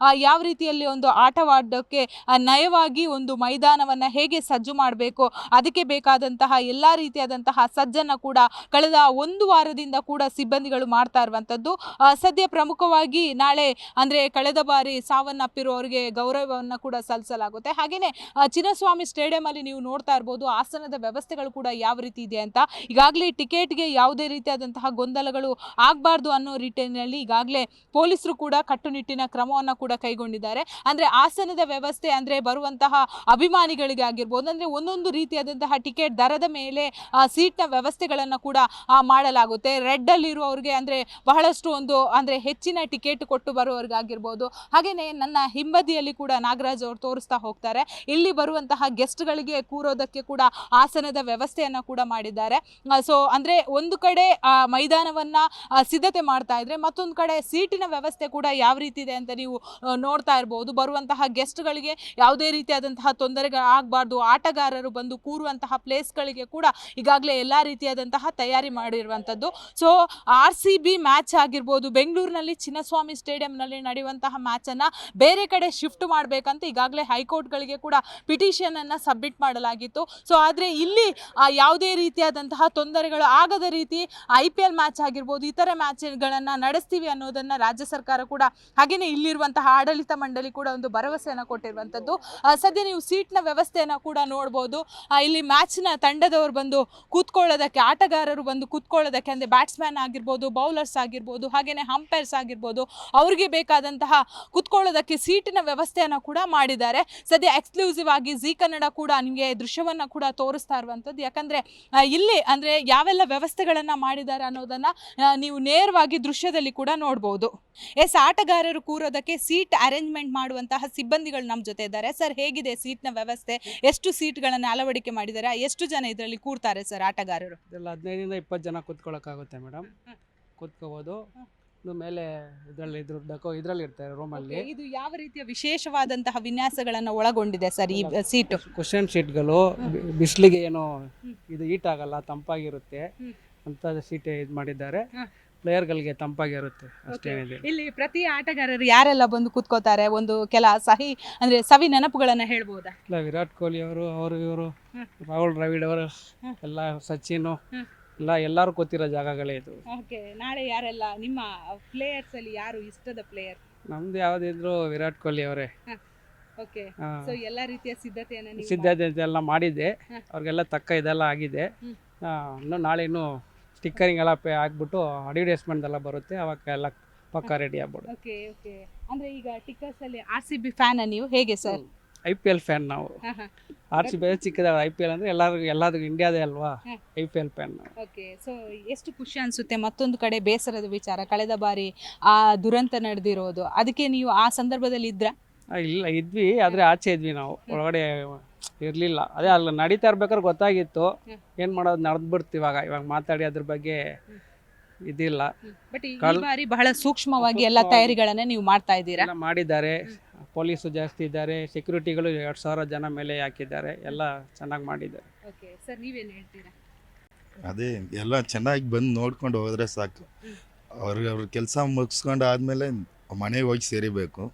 ಯಾವ ರೀತಿಯಲ್ಲಿ ಒಂದು ಆಟವಾಡೋಕ್ಕೆ ನಯವಾಗಿ ಒಂದು ಮೈದಾನವನ್ನು ಹೇಗೆ ಸಜ್ಜು ಮಾಡಬೇಕು ಅದಕ್ಕೆ ಬೇಕಾದಂತಹ ಎಲ್ಲ ರೀತಿಯಾದಂತಹ ಸಜ್ಜನ್ನು ಕೂಡ ಕಳೆದ ಒಂದು ವಾರದಿಂದ ಕೂಡ ಸಿಬ್ಬಂದಿಗಳು ಮಾಡ್ತಾ ಇರುವಂಥದ್ದು. ಸದ್ಯ ಪ್ರಮುಖವಾಗಿ ನಾಳೆ ಅಂದರೆ ಕಳೆದ ಬಾರಿ ಸಾವನ್ನಪ್ಪಿರುವವರಿಗೆ ಗೌರವವನ್ನು ಕೂಡ ಸಲ್ಲಿಸಲಾಗುತ್ತೆ. ಹಾಗೆಯೇ ಚಿನ್ನಸ್ವಾಮಿ ಸ್ಟೇಡಿಯಂಲ್ಲಿ ನೀವು ನೋಡ್ತಾ ಇರ್ಬೋದು ಆಸನದ ವ್ಯವಸ್ಥೆಗಳು ಕೂಡ ಯಾವ ರೀತಿ ಇದೆ ಅಂತ. ಈಗಾಗಲೇ ಟಿಕೆಟ್ಗೆ ಯಾವುದೇ ರೀತಿಯಾದಂತಹ ಗೊಂದಲಗಳು ಆಗಬಾರ್ದು ಅನ್ನೋ ರೀತಿಯಲ್ಲಿ ಈಗಾಗಲೇ ಪೊಲೀಸರು ಕೂಡ ಕಟ್ಟುನಿಟ್ಟಿನ ಕ್ರಮವನ್ನು ಕೂಡ ಕೈಗೊಂಡಿದ್ದಾರೆ. ಅಂದರೆ ಆಸನದ ವ್ಯವಸ್ಥೆ ಅಂದರೆ ಬರುವಂತಹ ಅಭಿಮಾನಿಗಳಿಗೆ ಆಗಿರ್ಬೋದು ಅಂದರೆ ಒಂದೊಂದು ರೀತಿಯಾದಂತಹ ಟಿಕೆಟ್ ದರದ ಮೇಲೆ ಸೀಟ್ನ ವ್ಯವಸ್ಥೆಗಳನ್ನು ಕೂಡ ಮಾಡಲಾಗುತ್ತೆ. ರೆಡ್ಡಲ್ಲಿರುವವ್ರಿಗೆ ಅಂದರೆ ಬಹಳಷ್ಟು ಒಂದು ಅಂದರೆ ಹೆಚ್ಚಿನ ಟಿಕೆಟ್ ಕೊಟ್ಟು ಬರುವವರಿಗಾಗಿರ್ಬೋದು. ಹಾಗೆಯೇ ನನ್ನ ಹಿಂಬದಿಯಲ್ಲಿ ಕೂಡ ನಾಗರಾಜ್ ಅವರು ತೋರಿಸ್ತಾ ಹೋಗ್ತಾರೆ. ಇಲ್ಲಿ ಬರುವಂತಹ ಗೆಸ್ಟ್ಗಳಿಗೆ ಕೂರೋದಕ್ಕೆ ಕೂಡ ಆಸನದ ವ್ಯವಸ್ಥೆಯನ್ನು ಕೂಡ ಮಾಡಿದ್ದಾರೆ. ಸೊ ಅಂದರೆ ಒಂದು ಕಡೆ ಮೈದಾನವನ್ನು ಸಿದ್ಧತೆ ಮಾಡ್ತಾ ಇದ್ರೆ ಮತ್ತೊಂದು ಕಡೆ ಸೀಟಿನ ವ್ಯವಸ್ಥೆ ಕೂಡ ಯಾವ ರೀತಿ ಇದೆ ಅಂತ ನೀವು ನೋಡ್ತಾ ಇರ್ಬೋದು. ಬರುವಂತಹ ಗೆಸ್ಟ್ಗಳಿಗೆ ಯಾವುದೇ ರೀತಿಯಾದಂತಹ ತೊಂದರೆಗಳು ಆಗಬಾರ್ದು, ಆಟಗಾರರು ಬಂದು ಕೂರುವಂತಹ ಪ್ಲೇಸ್ಗಳಿಗೆ ಕೂಡ ಈಗಾಗಲೇ ಎಲ್ಲ ರೀತಿಯಾದಂತಹ ತಯಾರಿ ಮಾಡಿರುವಂಥದ್ದು. ಸೊ RCB ಮ್ಯಾಚ್ ಆಗಿರ್ಬೋದು, ಬೆಂಗಳೂರಿನಲ್ಲಿ ಚಿನ್ನಸ್ವಾಮಿ ಸ್ಟೇಡಿಯಂನಲ್ಲಿ ನಡೆಯುವಂತಹ ಮ್ಯಾಚನ್ನು ಬೇರೆ ಕಡೆ ಶಿಫ್ಟ್ ಮಾಡಬೇಕಂತ ಈಗಾಗಲೇ ಹೈಕೋರ್ಟ್ಗಳಿಗೆ ಕೂಡ ಪಿಟಿಷನನ್ನು ಸಬ್ಮಿಟ್ ಮಾಡಲಾಗಿತ್ತು. ಸೊ ಆದರೆ ಇಲ್ಲಿ ಯಾವುದೇ ರೀತಿಯಾದಂತಹ ತೊಂದರೆಗಳು ಆಗದ ರೀತಿ IPL ಮ್ಯಾಚ್ ಆಗಿರ್ಬೋದು ಇತರೆ ಮ್ಯಾಚ್ಗಳನ್ನು ನಡೆಸ್ತೀವಿ ಅನ್ನೋದನ್ನು ರಾಜ್ಯ ಸರ್ಕಾರ ಕೂಡ ಹಾಗೆಯೇ ಇಲ್ಲಿರುವಂತಹ ಆಡಳಿತ ಮಂಡಳಿ ಕೂಡ ಒಂದು ಭರವಸೆಯನ್ನು ಕೊಟ್ಟಿರುವಂಥದ್ದು. ಸದ್ಯ ನೀವು ಸೀಟ್ನ ವ್ಯವಸ್ಥೆಯನ್ನು ಕೂಡ ನೋಡ್ಬೋದು. ಇಲ್ಲಿ ಮ್ಯಾಚ್ನ ತಂಡದವರು ಬಂದು ಕೂತ್ಕೊಳ್ಳೋದಕ್ಕೆ, ಆಟಗಾರರು ಬಂದು ಕೂತ್ಕೊಳ್ಳೋದಕ್ಕೆ ಅಂದರೆ ಬ್ಯಾಟ್ಸ್ಮನ್ ಆಗಿರ್ಬೋದು, ಬೌಲರ್ಸ್ ಆಗಿರ್ಬೋದು, ಹಾಗೆಯೇ ಅಂಪೈರ್ಸ್ ಆಗಿರ್ಬೋದು ಅವ್ರಿಗೆ ಬೇಕಾದಂತಹ ಕೂತ್ಕೊಳ್ಳೋದಕ್ಕೆ ಸೀಟಿನ ವ್ಯವಸ್ಥೆಯನ್ನು ಕೂಡ ಮಾಡಿದ್ದಾರೆ. ಸದ್ಯ ಎಕ್ಸ್ಕ್ಲೂಸಿವ್ ಆಗಿ ಜಿ ಕನ್ನಡ ಕೂಡ ನಿಮಗೆ ದೃಶ್ಯವನ್ನು ಕೂಡ ತೋರಿಸ್ತಾ ಇರುವಂಥದ್ದು. ಯಾಕಂದರೆ ಇಲ್ಲಿ ಅಂದರೆ ಯಾವೆಲ್ಲ ವ್ಯವಸ್ಥೆಗಳನ್ನು ಮಾಡಿದ್ದಾರೆ ಅನ್ನೋದನ್ನು ನೀವು ನೇರವಾಗಿ ದೃಶ್ಯದಲ್ಲಿ ಕೂಡ ನೋಡ್ಬೋದು. ಆಟಗಾರರು ಕೂರೋದಕ್ಕೆ ಸೀಟ್ ಅರೇಂಜ್ಮೆಂಟ್ ಮಾಡುವಂತಹ ಸಿಬ್ಬಂದಿಗಳು ನಮ್ಮ ಜೊತೆ ಇದ್ದಾರೆ. ಸರ್, ಹೇಗಿದೆ ಸೀಟ್ನ ವ್ಯವಸ್ಥೆ? ಎಷ್ಟು ಸೀಟ್ಗಳನ್ನು ಅಳವಡಿಕೆ ಮಾಡಿದ್ದಾರೆ? ಎಷ್ಟು ಜನ ಇದರಲ್ಲಿ ಕೂರ್ತಾರೆ ಸರ್ ಆಟಗಾರರು? ಇದೆಲ್ಲ 15ರಿಂದ 20 ಜನ ಕೂತ್ಕೊಳ್ಳೋಕ್ಕಾಗುತ್ತೆ ಮೇಡಮ್. ಕೂತ್ಕೋಬೋದು. ಮೇಲೆ ಇದರಲ್ಲಿ ಇರ್ತಾರೆ ರೂಮಲ್ಲಿ. ಇದು ಯಾವ ರೀತಿಯ ವಿಶೇಷವಾದಂತಹ ವಿನ್ಯಾಸಗಳನ್ನು ಒಳಗೊಂಡಿದೆ ಸರ್ ಈ ಸೀಟು? ಕುಷನ್ ಶೀಟ್ಗಳು, ಬಿಸಿಲಿಗೆ ಏನು ಇದು ಹೀಟ್ ಆಗಲ್ಲ, ತಂಪಾಗಿರುತ್ತೆ ಅಂತ ಸೀಟ್ ಇದು ಮಾಡಿದ್ದಾರೆ. ಪ್ಲೇಯರ್ಗಳಿಗೆ ತಂಪಾಗಿರುತ್ತೆ ಅಷ್ಟೇನಿದೆ. ಇಲ್ಲಿ ಪ್ರತಿ ಆಟಗಾರರು ಯಾರೆಲ್ಲ ಬಂದು ಕೂತ್ಕೋತಾರೆ? ಒಂದು ಕೆಲ ಸವಿ ನೆನಪುಗಳನ್ನು ಹೇಳ್ಬೋದಾ? ಇಲ್ಲ, ವಿರಾಟ್ ಕೊಹ್ಲಿ ಅವರು ಇವರು, ರಾಹುಲ್ ದ್ರಾವಿಡ್ ಅವರು ಎಲ್ಲ, ಸಚಿನ್ ಎಲ್ಲರೂ ಕೂತಿರೋ ಜಾಗಗಳೇ ಇದು. ನಾಳೆ ಯಾರೆಲ್ಲ ನಿಮ್ಮ ಪ್ಲೇಯರ್ಸ್ ಅಲ್ಲಿ ಯಾರು ಇಷ್ಟದ ಪ್ಲೇಯರ್? ನಮ್ದು ಯಾವ್ದಿದ್ರು ವಿರಾಟ್ ಕೊಹ್ಲಿ ಅವರೇ. ಎಲ್ಲ ರೀತಿಯ ಸಿದ್ಧತೆ ಎಲ್ಲ ಮಾಡಿದ್ದೆ. ಅವ್ರಿಗೆಲ್ಲ ತಕ್ಕ ಇದೆಲ್ಲ ಆಗಿದೆ. ಇನ್ನು ನಾಳೆ ಇನ್ನು ಸ್ಟಿಕ್ಕರಿಂಗ್ ಎಲ್ಲ ಹಾಕ್ಬಿಟ್ಟು ಅಡ್ವರ್ಟೈಸ್ಮೆಂಟ್ ಎಲ್ಲ ಬರುತ್ತೆ, ಅವಾಗ ಎಲ್ಲ ಪಕ್ಕ ರೆಡಿ ಆಗ್ಬೋದು. ಅಂದ್ರೆ ಈಗ ಟಿಕ್ಕರ್ಸ್ ಅಲ್ಲಿ RCB ಫ್ಯಾನ್ ನೀವು ಹೇಗೆ ಸರ್? IPL ಫ್ಯಾನ್ ನಾವು. RCB ಚಿಕ್ಕದ, IPL ಅಂದ್ರೆ ಎಲ್ಲಾದ್ರೂ ಇಂಡಿಯಾದೇ ಅಲ್ವಾ, IPL ಫ್ಯಾನ್ ನಾವು. ಸೊ ಎಷ್ಟು ಖುಷಿ ಅನ್ಸುತ್ತೆ. ಮತ್ತೊಂದು ಕಡೆ ಬೇಸರದ ವಿಚಾರ, ಕಳೆದ ಬಾರಿ ಆ ದುರಂತ ನಡೆದಿರೋದು, ಅದಕ್ಕೆ ನೀವು ಆ ಸಂದರ್ಭದಲ್ಲಿ ಇದ್ರ? ಇಲ್ಲ, ಇದ್ವಿ, ಆದ್ರೆ ಆಚೆ ಇದ್ವಿ ನಾವು, ಒಳಗಡೆ ಇರಲಿಲ್ಲ. ಅದೇ ಅಲ್ಲಿ ನಡೀತಾ ಇರ್ಬೇಕಾದ್ರೆ ಗೊತ್ತಾಗಿತ್ತು, ಏನು ಮಾಡೋದು, ನಡೆದ್ಬಿಡ್ತು. ಇವಾಗ ಮಾತಾಡಿ ಅದ್ರ ಬಗ್ಗೆ ಇದಿಲ್ಲ. ಬಟ್ ಈ ಬಾರಿ ಬಹಳ ಸೂಕ್ಷ್ಮವಾಗಿ ಎಲ್ಲ ತಯಾರಿಗಳನ್ನ ನೀವು ಮಾಡ್ತಾ ಇದ್ದೀರಾ? ಮಾಡಿದ್ದಾರೆ. ಪೊಲೀಸು ಜಾಸ್ತಿ ಇದ್ದಾರೆ, ಸೆಕ್ಯೂರಿಟಿಗಳು 2000 ಜನ ಮೇಲೆ ಹಾಕಿದ್ದಾರೆ, ಎಲ್ಲ ಚೆನ್ನಾಗಿ ಮಾಡಿದ್ದಾರೆ. ಸರ್, ನೀವೇನು ಹೇಳ್ತೀರಾ? ಅದೇ ಎಲ್ಲ ಚೆನ್ನಾಗಿ ಬಂದು ನೋಡ್ಕೊಂಡು ಹೋದ್ರೆ ಸಾಕು. ಅವ್ರ ಕೆಲಸ ಮುಗಿಸ್ಕೊಂಡು ಆದಮೇಲೆ ಮನೆಗೆ ಹೋಗಿ ಸೇರಿಬೇಕು.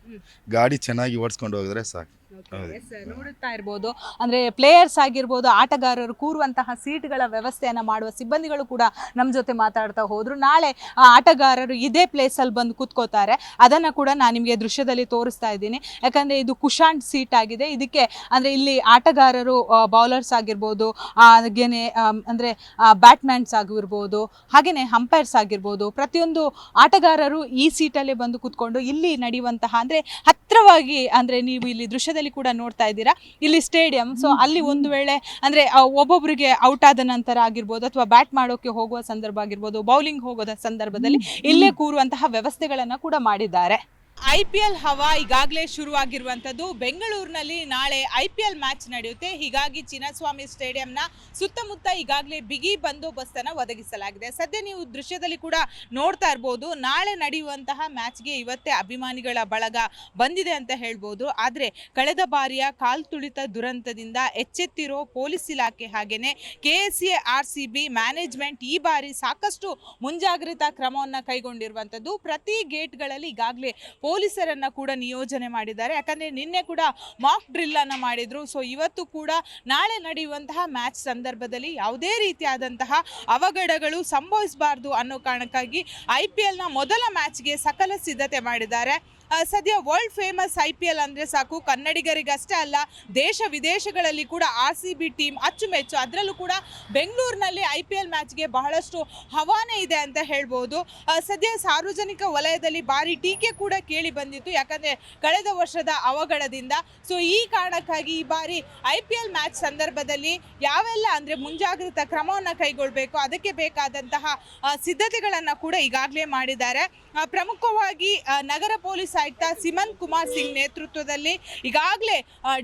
ಗಾಡಿ ಚೆನ್ನಾಗಿ ಓಡಿಸ್ಕೊಂಡು ಹೋಗಿದ್ರೆ ಸಾಕು. ನೋಡುತ್ತಾ ಇರ್ಬೋದು ಅಂದ್ರೆ ಪ್ಲೇಯರ್ಸ್ ಆಗಿರ್ಬೋದು, ಆಟಗಾರರು ಕೂರುವಂತಹ ಸೀಟ್ಗಳ ವ್ಯವಸ್ಥೆಯನ್ನ ಮಾಡುವ ಸಿಬ್ಬಂದಿಗಳು ಕೂಡ ನಮ್ಮ ಜೊತೆ ಮಾತಾಡ್ತಾ ಹೋದ್ರು. ನಾಳೆ ಆ ಆಟಗಾರರು ಇದೇ ಪ್ಲೇಸ್ ಅಲ್ಲಿ ಬಂದು ಕೂತ್ಕೋತಾರೆ. ಅದನ್ನ ಕೂಡ ನಾನು ನಿಮಗೆ ದೃಶ್ಯದಲ್ಲಿ ತೋರಿಸ್ತಾ ಇದ್ದೀನಿ. ಯಾಕಂದ್ರೆ ಇದು ಕುಶಾನ್ ಸೀಟ್ ಆಗಿದೆ. ಇದಕ್ಕೆ ಅಂದ್ರೆ ಇಲ್ಲಿ ಆಟಗಾರರು ಬೌಲರ್ಸ್ ಆಗಿರ್ಬೋದು, ಹಾಗೇನೆ ಅಂದ್ರೆ ಬ್ಯಾಟ್ಮ್ಯಾನ್ಸ್ ಆಗಿರ್ಬೋದು, ಹಾಗೇನೆ ಅಂಪೈರ್ಸ್ ಆಗಿರ್ಬೋದು, ಪ್ರತಿಯೊಂದು ಆಟಗಾರರು ಈ ಸೀಟಲ್ಲೇ ಬಂದು ಕೂತ್ಕೊಂಡು ಇಲ್ಲಿ ನಡೆಯುವಂತಹ ಅಂದ್ರೆ ಹತ್ರವಾಗಿ ಅಂದ್ರೆ ನೀವು ಇಲ್ಲಿ ದೃಶ್ಯದಲ್ಲಿ ಕೂಡ ನೋಡ್ತಾ ಇದ್ದೀರಾ, ಇಲ್ಲಿ ಸ್ಟೇಡಿಯಂ. ಸೊ ಅಲ್ಲಿ ಒಂದು ವೇಳೆ ಅಂದ್ರೆ ಒಬ್ಬೊಬ್ಬರಿಗೆ ಔಟ್ ಆದ ನಂತರ ಆಗಿರ್ಬೋದು, ಅಥವಾ ಬ್ಯಾಟ್ ಮಾಡೋಕೆ ಹೋಗುವ ಸಂದರ್ಭ ಆಗಿರ್ಬೋದು, ಬೌಲಿಂಗ್ ಹೋಗೋದ ಸಂದರ್ಭದಲ್ಲಿ ಇಲ್ಲೇ ಕೂರುವಂತಹ ವ್ಯವಸ್ಥೆಗಳನ್ನ ಕೂಡ ಮಾಡಿದ್ದಾರೆ. IPL ಹವಾ ಈಗಾಗಲೇ ಶುರುವಾಗಿರುವಂಥದ್ದು. ಬೆಂಗಳೂರಿನಲ್ಲಿ ನಾಳೆ IPL ಮ್ಯಾಚ್ ನಡೆಯುತ್ತೆ. ಹೀಗಾಗಿ ಚಿನ್ನಸ್ವಾಮಿ ಸ್ಟೇಡಿಯಂನ ಸುತ್ತಮುತ್ತ ಈಗಾಗಲೇ ಬಿಗಿ ಬಂದೋಬಸ್ತನ್ನು ಒದಗಿಸಲಾಗಿದೆ. ಸದ್ಯ ನೀವು ದೃಶ್ಯದಲ್ಲಿ ಕೂಡ ನೋಡ್ತಾ ಇರ್ಬೋದು, ನಾಳೆ ನಡೆಯುವಂತಹ ಮ್ಯಾಚ್ಗೆ ಇವತ್ತೇ ಅಭಿಮಾನಿಗಳ ಬಳಗ ಬಂದಿದೆ ಅಂತ ಹೇಳ್ಬೋದು. ಆದರೆ ಕಳೆದ ಬಾರಿಯ ಕಾಲ್ತುಳಿತ ದುರಂತದಿಂದ ಎಚ್ಚೆತ್ತಿರೋ ಪೊಲೀಸ್ ಇಲಾಖೆ ಹಾಗೆಯೇ KSA RCB ಮ್ಯಾನೇಜ್ಮೆಂಟ್ ಈ ಬಾರಿ ಸಾಕಷ್ಟು ಮುಂಜಾಗ್ರತಾ ಕ್ರಮವನ್ನು ಕೈಗೊಂಡಿರುವಂಥದ್ದು. ಪ್ರತಿ ಗೇಟ್ಗಳಲ್ಲಿ ಈಗಾಗಲೇ ಪೊಲೀಸರನ್ನ ಕೂಡ ನಿಯೋಜನೆ ಮಾಡಿದ್ದಾರೆ. ಯಾಕಂದ್ರೆ ನಿನ್ನೆ ಕೂಡ ಮಾಕ್ ಡ್ರಿಲ್ ಅನ್ನ ಮಾಡಿದ್ರು. ಸೊ ಇವತ್ತು ಕೂಡ ನಾಳೆ ನಡೆಯುವಂತಹ ಮ್ಯಾಚ್ ಸಂದರ್ಭದಲ್ಲಿ ಯಾವುದೇ ರೀತಿಯಾದಂತಹ ಅವಘಡಗಳು ಸಂಭವಿಸಬಾರದು ಅನ್ನೋ ಕಾರಣಕ್ಕಾಗಿ IPL ನ ಮೊದಲ ಮ್ಯಾಚ್ಗೆ ಸಕಲ ಸಿದ್ಧತೆ ಮಾಡಿದ್ದಾರೆ. ಸದ್ಯ ವರ್ಲ್ಡ್ ಫೇಮಸ್ IPL ಅಂದರೆ ಸಾಕು, ಕನ್ನಡಿಗರಿಗಷ್ಟೇ ಅಲ್ಲ ದೇಶ ವಿದೇಶಗಳಲ್ಲಿ ಕೂಡ RCB ಟೀಮ್ ಅಚ್ಚುಮೆಚ್ಚು. ಅದರಲ್ಲೂ ಕೂಡ ಬೆಂಗಳೂರಿನಲ್ಲಿ IPL ಮ್ಯಾಚ್ಗೆ ಬಹಳಷ್ಟು ಹವಾನೇ ಇದೆ ಅಂತ ಹೇಳ್ಬೋದು. ಸದ್ಯ ಸಾರ್ವಜನಿಕ ವಲಯದಲ್ಲಿ ಭಾರಿ ಟೀಕೆ ಕೂಡ ಕೇಳಿ ಬಂದಿತ್ತು, ಯಾಕಂದರೆ ಕಳೆದ ವರ್ಷದ ಅವಘಡದಿಂದ. ಸೊ ಈ ಕಾರಣಕ್ಕಾಗಿ ಈ ಬಾರಿ IPL ಮ್ಯಾಚ್ ಸಂದರ್ಭದಲ್ಲಿ ಯಾವೆಲ್ಲ ಅಂದರೆ ಮುಂಜಾಗ್ರತಾ ಕ್ರಮವನ್ನು ಕೈಗೊಳ್ಳಬೇಕು, ಅದಕ್ಕೆ ಬೇಕಾದಂತಹ ಸಿದ್ಧತೆಗಳನ್ನು ಕೂಡ ಈಗಾಗಲೇ ಮಾಡಿದ್ದಾರೆ. ಪ್ರಮುಖವಾಗಿ ನಗರ ಪೊಲೀಸ್ ಆಯುಕ್ತ ಸಿಮಂತ್ ಕುಮಾರ್ ಸಿಂಗ್ ನೇತೃತ್ವದಲ್ಲಿ ಈಗಾಗಲೇ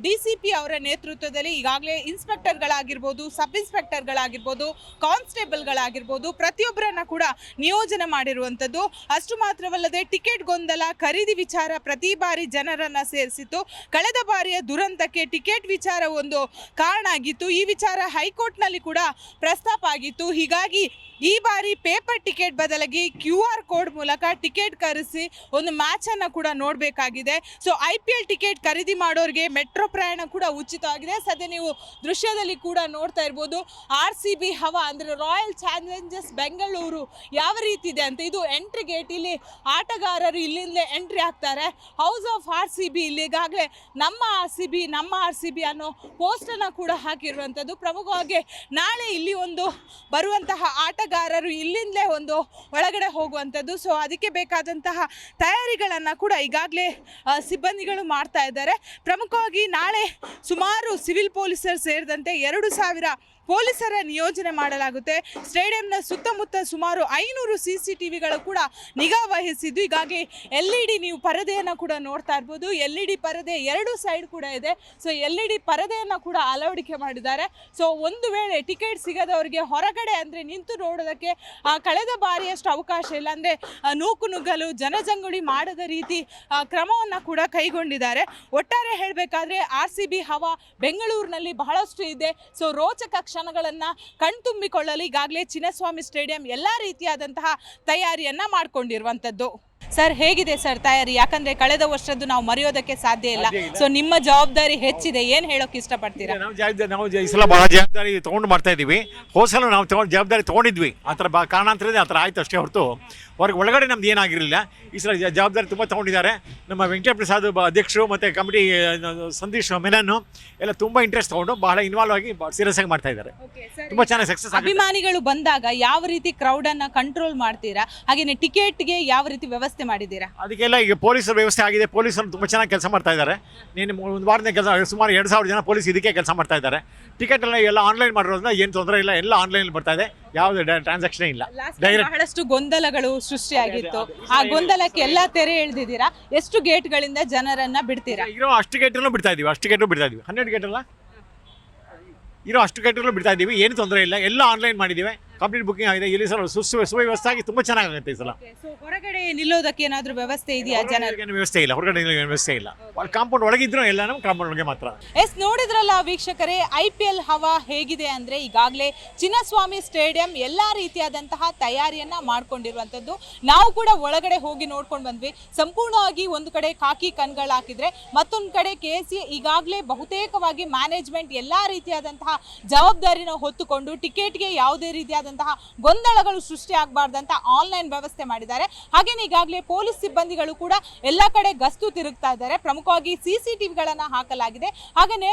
DCP ಅವರ ನೇತೃತ್ವದಲ್ಲಿ ಈಗಾಗಲೇ ಇನ್ಸ್ಪೆಕ್ಟರ್ಗಳಾಗಿರ್ಬೋದು, ಸಬ್ ಇನ್ಸ್ಪೆಕ್ಟರ್ಗಳಾಗಿರ್ಬೋದು, ಕಾನ್ಸ್ಟೇಬಲ್ಗಳಾಗಿರ್ಬೋದು ಪ್ರತಿಯೊಬ್ಬರನ್ನ ಕೂಡ ನಿಯೋಜನೆ ಮಾಡಿರುವಂಥದ್ದು. ಅಷ್ಟು ಮಾತ್ರವಲ್ಲದೆ ಟಿಕೆಟ್ ಗೊಂದಲ ಖರೀದಿ ವಿಚಾರ ಪ್ರತಿ ಬಾರಿ ಜನರನ್ನ ಸೇರಿಸಿತ್ತು. ಕಳೆದ ಬಾರಿಯ ದುರಂತಕ್ಕೆ ಟಿಕೆಟ್ ವಿಚಾರ ಒಂದು ಕಾರಣ ಆಗಿತ್ತು. ಈ ವಿಚಾರ ಹೈಕೋರ್ಟ್ನಲ್ಲಿ ಕೂಡ ಪ್ರಸ್ತಾಪ ಆಗಿತ್ತು. ಹೀಗಾಗಿ ಈ ಬಾರಿ ಪೇಪರ್ ಟಿಕೆಟ್ ಬದಲಾಗಿ QR ಕೋಡ್ ಮೂಲಕ ಟಿಕೆಟ್ ಖರೀದಿಸಿ ಒಂದು ಮ್ಯಾಚನ್ನು ಕೂಡ ನೋಡಬೇಕಾಗಿದೆ. ಸೊ IPL ಟಿಕೆಟ್ ಖರೀದಿ ಮಾಡೋರಿಗೆ ಮೆಟ್ರೋ ಪ್ರಯಾಣ ಕೂಡ ಉಚಿತವಾಗಿದೆ. ಸದ್ಯ ನೀವು ದೃಶ್ಯದಲ್ಲಿ ಕೂಡ ನೋಡ್ತಾ ಇರ್ಬೋದು, RCB ಹವಾ ಅಂದರೆ ರಾಯಲ್ ಚಾಲೆಂಜರ್ಸ್ ಬೆಂಗಳೂರು ಯಾವ ರೀತಿ ಇದೆ ಅಂತ. ಇದು ಎಂಟ್ರಿ ಗೇಟ್. ಇಲ್ಲಿ ಆಟಗಾರರು ಇಲ್ಲಿಂದಲೇ ಎಂಟ್ರಿ ಆಗ್ತಾರೆ. ಹೌಸ್ ಆಫ್ RCB ಇಲ್ಲಿ ಈಗಾಗಲೇ ನಮ್ಮ RCB ಅನ್ನೋ ಪೋಸ್ಟನ್ನು ಕೂಡ ಹಾಕಿರುವಂಥದ್ದು. ಪ್ರಮುಖವಾಗಿ ನಾಳೆ ಇಲ್ಲಿ ಒಂದು ಬರುವಂತಹ ಆಟಗಾರರು ಇಲ್ಲಿಂದಲೇ ಒಂದು ಒಳಗಡೆ ಹೋಗುವಂಥದ್ದು. ಸೊ ಅದಕ್ಕೆ ಬೇಕಾದಂತಹ ತಯಾರಿಗಳನ್ನು ಕೂಡ ಈಗಾಗಲೇ ಸಿಬ್ಬಂದಿಗಳು ಮಾಡ್ತಾ ಇದ್ದಾರೆ. ಪ್ರಮುಖವಾಗಿ ನಾಳೆ ಸುಮಾರು ಸಿವಿಲ್ ಪೊಲೀಸರು ಸೇರಿದಂತೆ 2,000 ಪೊಲೀಸರ ನಿಯೋಜನೆ ಮಾಡಲಾಗುತ್ತೆ. ಸ್ಟೇಡಿಯಂನ ಸುತ್ತಮುತ್ತ ಸುಮಾರು 500 CCTVಗಳು ಕೂಡ ನಿಗಾ ವಹಿಸಿದ್ದು. ಹೀಗಾಗಿ LED ನೀವು ಪರದೆಯನ್ನು ಕೂಡ ನೋಡ್ತಾ ಇರ್ಬೋದು. LED ಪರದೆ 2 ಸೈಡ್ ಕೂಡ ಇದೆ. ಸೊ LED ಪರದೆಯನ್ನು ಕೂಡ ಅಳವಡಿಕೆ ಮಾಡಿದ್ದಾರೆ. ಸೊ ಒಂದು ವೇಳೆ ಟಿಕೆಟ್ ಸಿಗದವರಿಗೆ ಹೊರಗಡೆ ಅಂದರೆ ನಿಂತು ನೋಡೋದಕ್ಕೆ ಕಳೆದ ಬಾರಿಯಷ್ಟು ಅವಕಾಶ ಇಲ್ಲ. ಅಂದರೆ ನೂಕು ನುಗ್ಗಲು ಜನಜಂಗುಳಿ ಮಾಡದ ರೀತಿ ಕ್ರಮವನ್ನು ಕೂಡ ಕೈಗೊಂಡಿದ್ದಾರೆ. ಒಟ್ಟಾರೆ ಹೇಳಬೇಕಾದ್ರೆ RCB ಹವಾ ಬೆಂಗಳೂರಿನಲ್ಲಿ ಬಹಳಷ್ಟು ಇದೆ. ಸೊ ರೋಚಕ ಕ್ಷಣಗಳನ್ನು ಕಣ್ತುಂಬಿಕೊಳ್ಳಲು ಈಗಾಗಲೇ ಚಿನ್ನಸ್ವಾಮಿ ಸ್ಟೇಡಿಯಂ ಎಲ್ಲ ರೀತಿಯಾದಂತಹ ತಯಾರಿಯನ್ನು ಮಾಡಿಕೊಂಡಿರುವಂಥದ್ದು. ಸರ್ ಹೇಗಿದೆ ಸರ್ ತಯಾರಿ? ಯಾಕಂದ್ರೆ ಕಳೆದ ವರ್ಷದ್ದು ನಾವು ಮರೆಯೋದಕ್ಕೆ ಸಾಧ್ಯ ಇಲ್ಲ. ಸೊ ನಿಮ್ಮ ಜವಾಬ್ದಾರಿ ಹೆಚ್ಚಿದೆ, ಏನು ಹೇಳೋಕೆ ಇಷ್ಟಪಡ್ತೀರಾ? ನಾವು ಈ ಸಲ ಬಹಳ ಜವಾಬ್ದಾರಿ ತೊಗೊಂಡು ಮಾಡ್ತಾ ಇದ್ದೀವಿ. ಹೋಸಲ ನಾವು ಜವಾಬ್ದಾರಿ ತೊಗೊಂಡಿದ್ವಿ, ಆ ಥರ ಕಾರಣಾಂತರದಿಂದ ಆ ಥರ ಆಯ್ತು ಅಷ್ಟೇ ಹೊರತು ಒಳಗಡೆ ನಮ್ದು ಏನಾಗಿರಲಿಲ್ಲ. ಈ ಸಲ ಜವಾಬ್ದಾರಿ ತುಂಬ ತೊಗೊಂಡಿದ್ದಾರೆ. ನಮ್ಮ ವೆಂಕಟ ಪ್ರಸಾದ್ ಅಧ್ಯಕ್ಷರು ಮತ್ತು ಕಮಿಟಿ ಸಂದೀಶ್ ಮೆನನ್ನು ಎಲ್ಲ ತುಂಬ ಇಂಟ್ರೆಸ್ಟ್ ತೊಗೊಂಡು ಬಹಳ ಇನ್ವಾಲ್ವ್ ಆಗಿ ಸೀರಿಯಸ್ ಆಗಿ ಮಾಡ್ತಾ ಇದ್ದಾರೆ. ತುಂಬ ಚೆನ್ನಾಗಿ ಸಕ್ಸಸ್. ಅಭಿಮಾನಿಗಳು ಬಂದಾಗ ಯಾವ ರೀತಿ ಕ್ರೌಡನ್ನು ಕಂಟ್ರೋಲ್ ಮಾಡ್ತೀರಾ? ಹಾಗೆಯೇ ಟಿಕೆಟ್ಗೆ ಯಾವ ರೀತಿ ವ್ಯವಸ್ಥೆ ಮಾಡಿದ್ದೀರಾ? ಅದಕ್ಕೆಲ್ಲ ಈಗ ಪೊಲೀಸರ ವ್ಯವಸ್ಥೆ ಆಗಿದೆ. ಪೊಲೀಸರು ತುಂಬ ಚೆನ್ನಾಗಿ ಕೆಲಸ ಮಾಡ್ತಾ ಇದ್ದಾರೆ. ನೀನು ಒಂದು ವಾರದಿಂದ ಕೆಲಸ ಸುಮಾರು 2,000 ಜನ ಪೊಲೀಸ್ ಇದಕ್ಕೆ ಕೆಲಸ ಮಾಡ್ತಾ ಇದ್ದಾರೆ. ಟಿಕೆಟ್ ಎಲ್ಲ ಆನ್ಲೈನ್ ಮಾಡಿರೋದ್ರಿಂದ ಏನು ತೊಂದರೆ ಇಲ್ಲ, ಎಲ್ಲ ಆನ್ಲೈನ್ ಬರ್ತಾ ಇದೆ, ಯಾವುದೇ ಟ್ರಾನ್ಸಾಕ್ಷನ್ ಇಲ್ಲ. ಬಹಳಷ್ಟು ಗೊಂದಲಗಳು ಸೃಷ್ಟಿಯಾಗಿತ್ತು. ಆ ಗೊಂದಲಕ್ಕೆ ಎಲ್ಲ ತೆರೆ ಎಳೆದಿದ್ದೀರಾ? ಎಷ್ಟು ಗೇಟ್ಗಳಿಂದ ಜನರನ್ನ ಬಿಡ್ತೀರಾ? ಇರೋ ಅಷ್ಟು ಗೇಟನ್ನು ಬಿಡ್ತಾ ಇದೀವಿ. 12 ಗೇಟ್ ಅಲ್ಲ, ಇರೋ ಅಷ್ಟು ಗೇಟನ್ನು ಬಿಡ್ತಾ ಇದ್ದೀವಿ. ಏನು ತೊಂದರೆ ಇಲ್ಲ, ಎಲ್ಲ ಆನ್ಲೈನ್ ಮಾಡಿದ್ದೀವಿ. ಕಂಪ್ಲೀಟ್ ಬುಕಿಂಗ್ ಆಗಿದೆ. ಇಲ್ಲಿ ಸಲ ಸುವ್ಯವಸ್ಥೆ ಆಗಿ ತುಂಬ ಚೆನ್ನಾಗುತ್ತೆ ಈ ಸಲ. ಸೊ ಹೊರಗಡೆ ನಿಲ್ಲೋದಕ್ಕೆ ಏನಾದರೂ ವ್ಯವಸ್ಥೆ ಇದೆಯಾ ಜನರಿಗೆ? ಹೊರಗಡೆ ವ್ಯವಸ್ಥೆ ಇಲ್ಲ, ಹೊರಗಡೆ ವ್ಯವಸ್ಥೆ ಇಲ್ಲ. ಕಾಂಪೌಂಡ್ ಒಳಗಿದ್ರು ಎಲ್ಲ ನಮ್ಮ ಕಾಂಪೌಂಡ್ ಒಳಗೆ ಮಾತ್ರ. ಎಸ್, ನೋಡಿದ್ರಲ್ಲ ವೀಕ್ಷಕರೇ, IPL ಹವಾ ಹೇಗಿದೆ ಅಂದರೆ ಈಗಾಗಲೇ ಚಿನ್ನಸ್ವಾಮಿ ಸ್ಟೇಡಿಯಂ ಎಲ್ಲ ರೀತಿಯಾದಂತಹ ತಯಾರಿಯನ್ನ ಮಾಡ್ಕೊಂಡಿರುವಂಥದ್ದು. ನಾವು ಕೂಡ ಒಳಗಡೆ ಹೋಗಿ ನೋಡ್ಕೊಂಡು ಬಂದ್ವಿ. ಸಂಪೂರ್ಣವಾಗಿ ಒಂದು ಕಡೆ ಖಾಕಿ ಕಣ್ಗಳು ಹಾಕಿದ್ರೆ, ಮತ್ತೊಂದು ಕಡೆ KCA ಈಗಾಗಲೇ ಬಹುತೇಕವಾಗಿ ಮ್ಯಾನೇಜ್ಮೆಂಟ್ ಎಲ್ಲ ರೀತಿಯಾದಂತಹ ಜವಾಬ್ದಾರಿನ ಹೊತ್ತುಕೊಂಡು ಟಿಕೆಟ್ಗೆ ಯಾವುದೇ ರೀತಿಯಾದಂತಹ ಗೊಂದಲಗಳು ಸೃಷ್ಟಿ ಆಗಬಾರ್ದಂತ ಆನ್ಲೈನ್ ವ್ಯವಸ್ಥೆ ಮಾಡಿದ್ದಾರೆ. ಹಾಗೇನೆ ಈಗಾಗಲೇ ಪೊಲೀಸ್ ಸಿಬ್ಬಂದಿಗಳು ಕೂಡ ಎಲ್ಲ ಕಡೆ ಗಸ್ತು ತಿರುಗ್ತಾ ಇದ್ದಾರೆ. ಪ್ರಮುಖವಾಗಿ CCTVಗಳನ್ನು ಹಾಕಲಾಗಿದೆ. ಹಾಗೇನೆ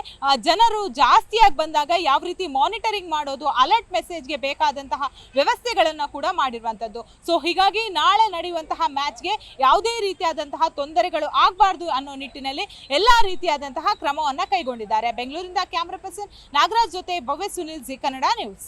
ಜನರು ಜಾಸ್ತಿಯಾಗಿ ಬಂದಾಗ ಯಾವ ರೀತಿ ಮಾನಿಟರಿಂಗ್ ಮಾಡೋದು, ಅಲರ್ಟ್ ಮೆಸೇಜ್ಗೆ ಬೇಕಾದಂತಹ ವ್ಯವಸ್ಥೆಗಳನ್ನು ಕೂಡ ಮಾಡಿರುವಂಥದ್ದು. ಸೊ ಹೀಗಾಗಿ ನಾಳೆ ನಡೆಯುವಂತಹ ಮ್ಯಾಚ್ಗೆ ಯಾವುದೇ ರೀತಿಯಾದಂತಹ ತೊಂದರೆಗಳು ಆಗಬಾರ್ದು ಅನ್ನೋ ನಿಟ್ಟಿನಲ್ಲಿ ಎಲ್ಲ ರೀತಿಯಾದಂತಹ ಕ್ರಮವನ್ನು ಕೈಗೊಂಡಿದ್ದಾರೆ. ಬೆಂಗಳೂರಿಂದ ಕ್ಯಾಮರಾ ಪರ್ಸನ್ ನಾಗರಾಜ್ ಜೊತೆ ಭವ್ಯ ಸುನಿಲ್, ಜಿ ಕನ್ನಡ ನ್ಯೂಸ್.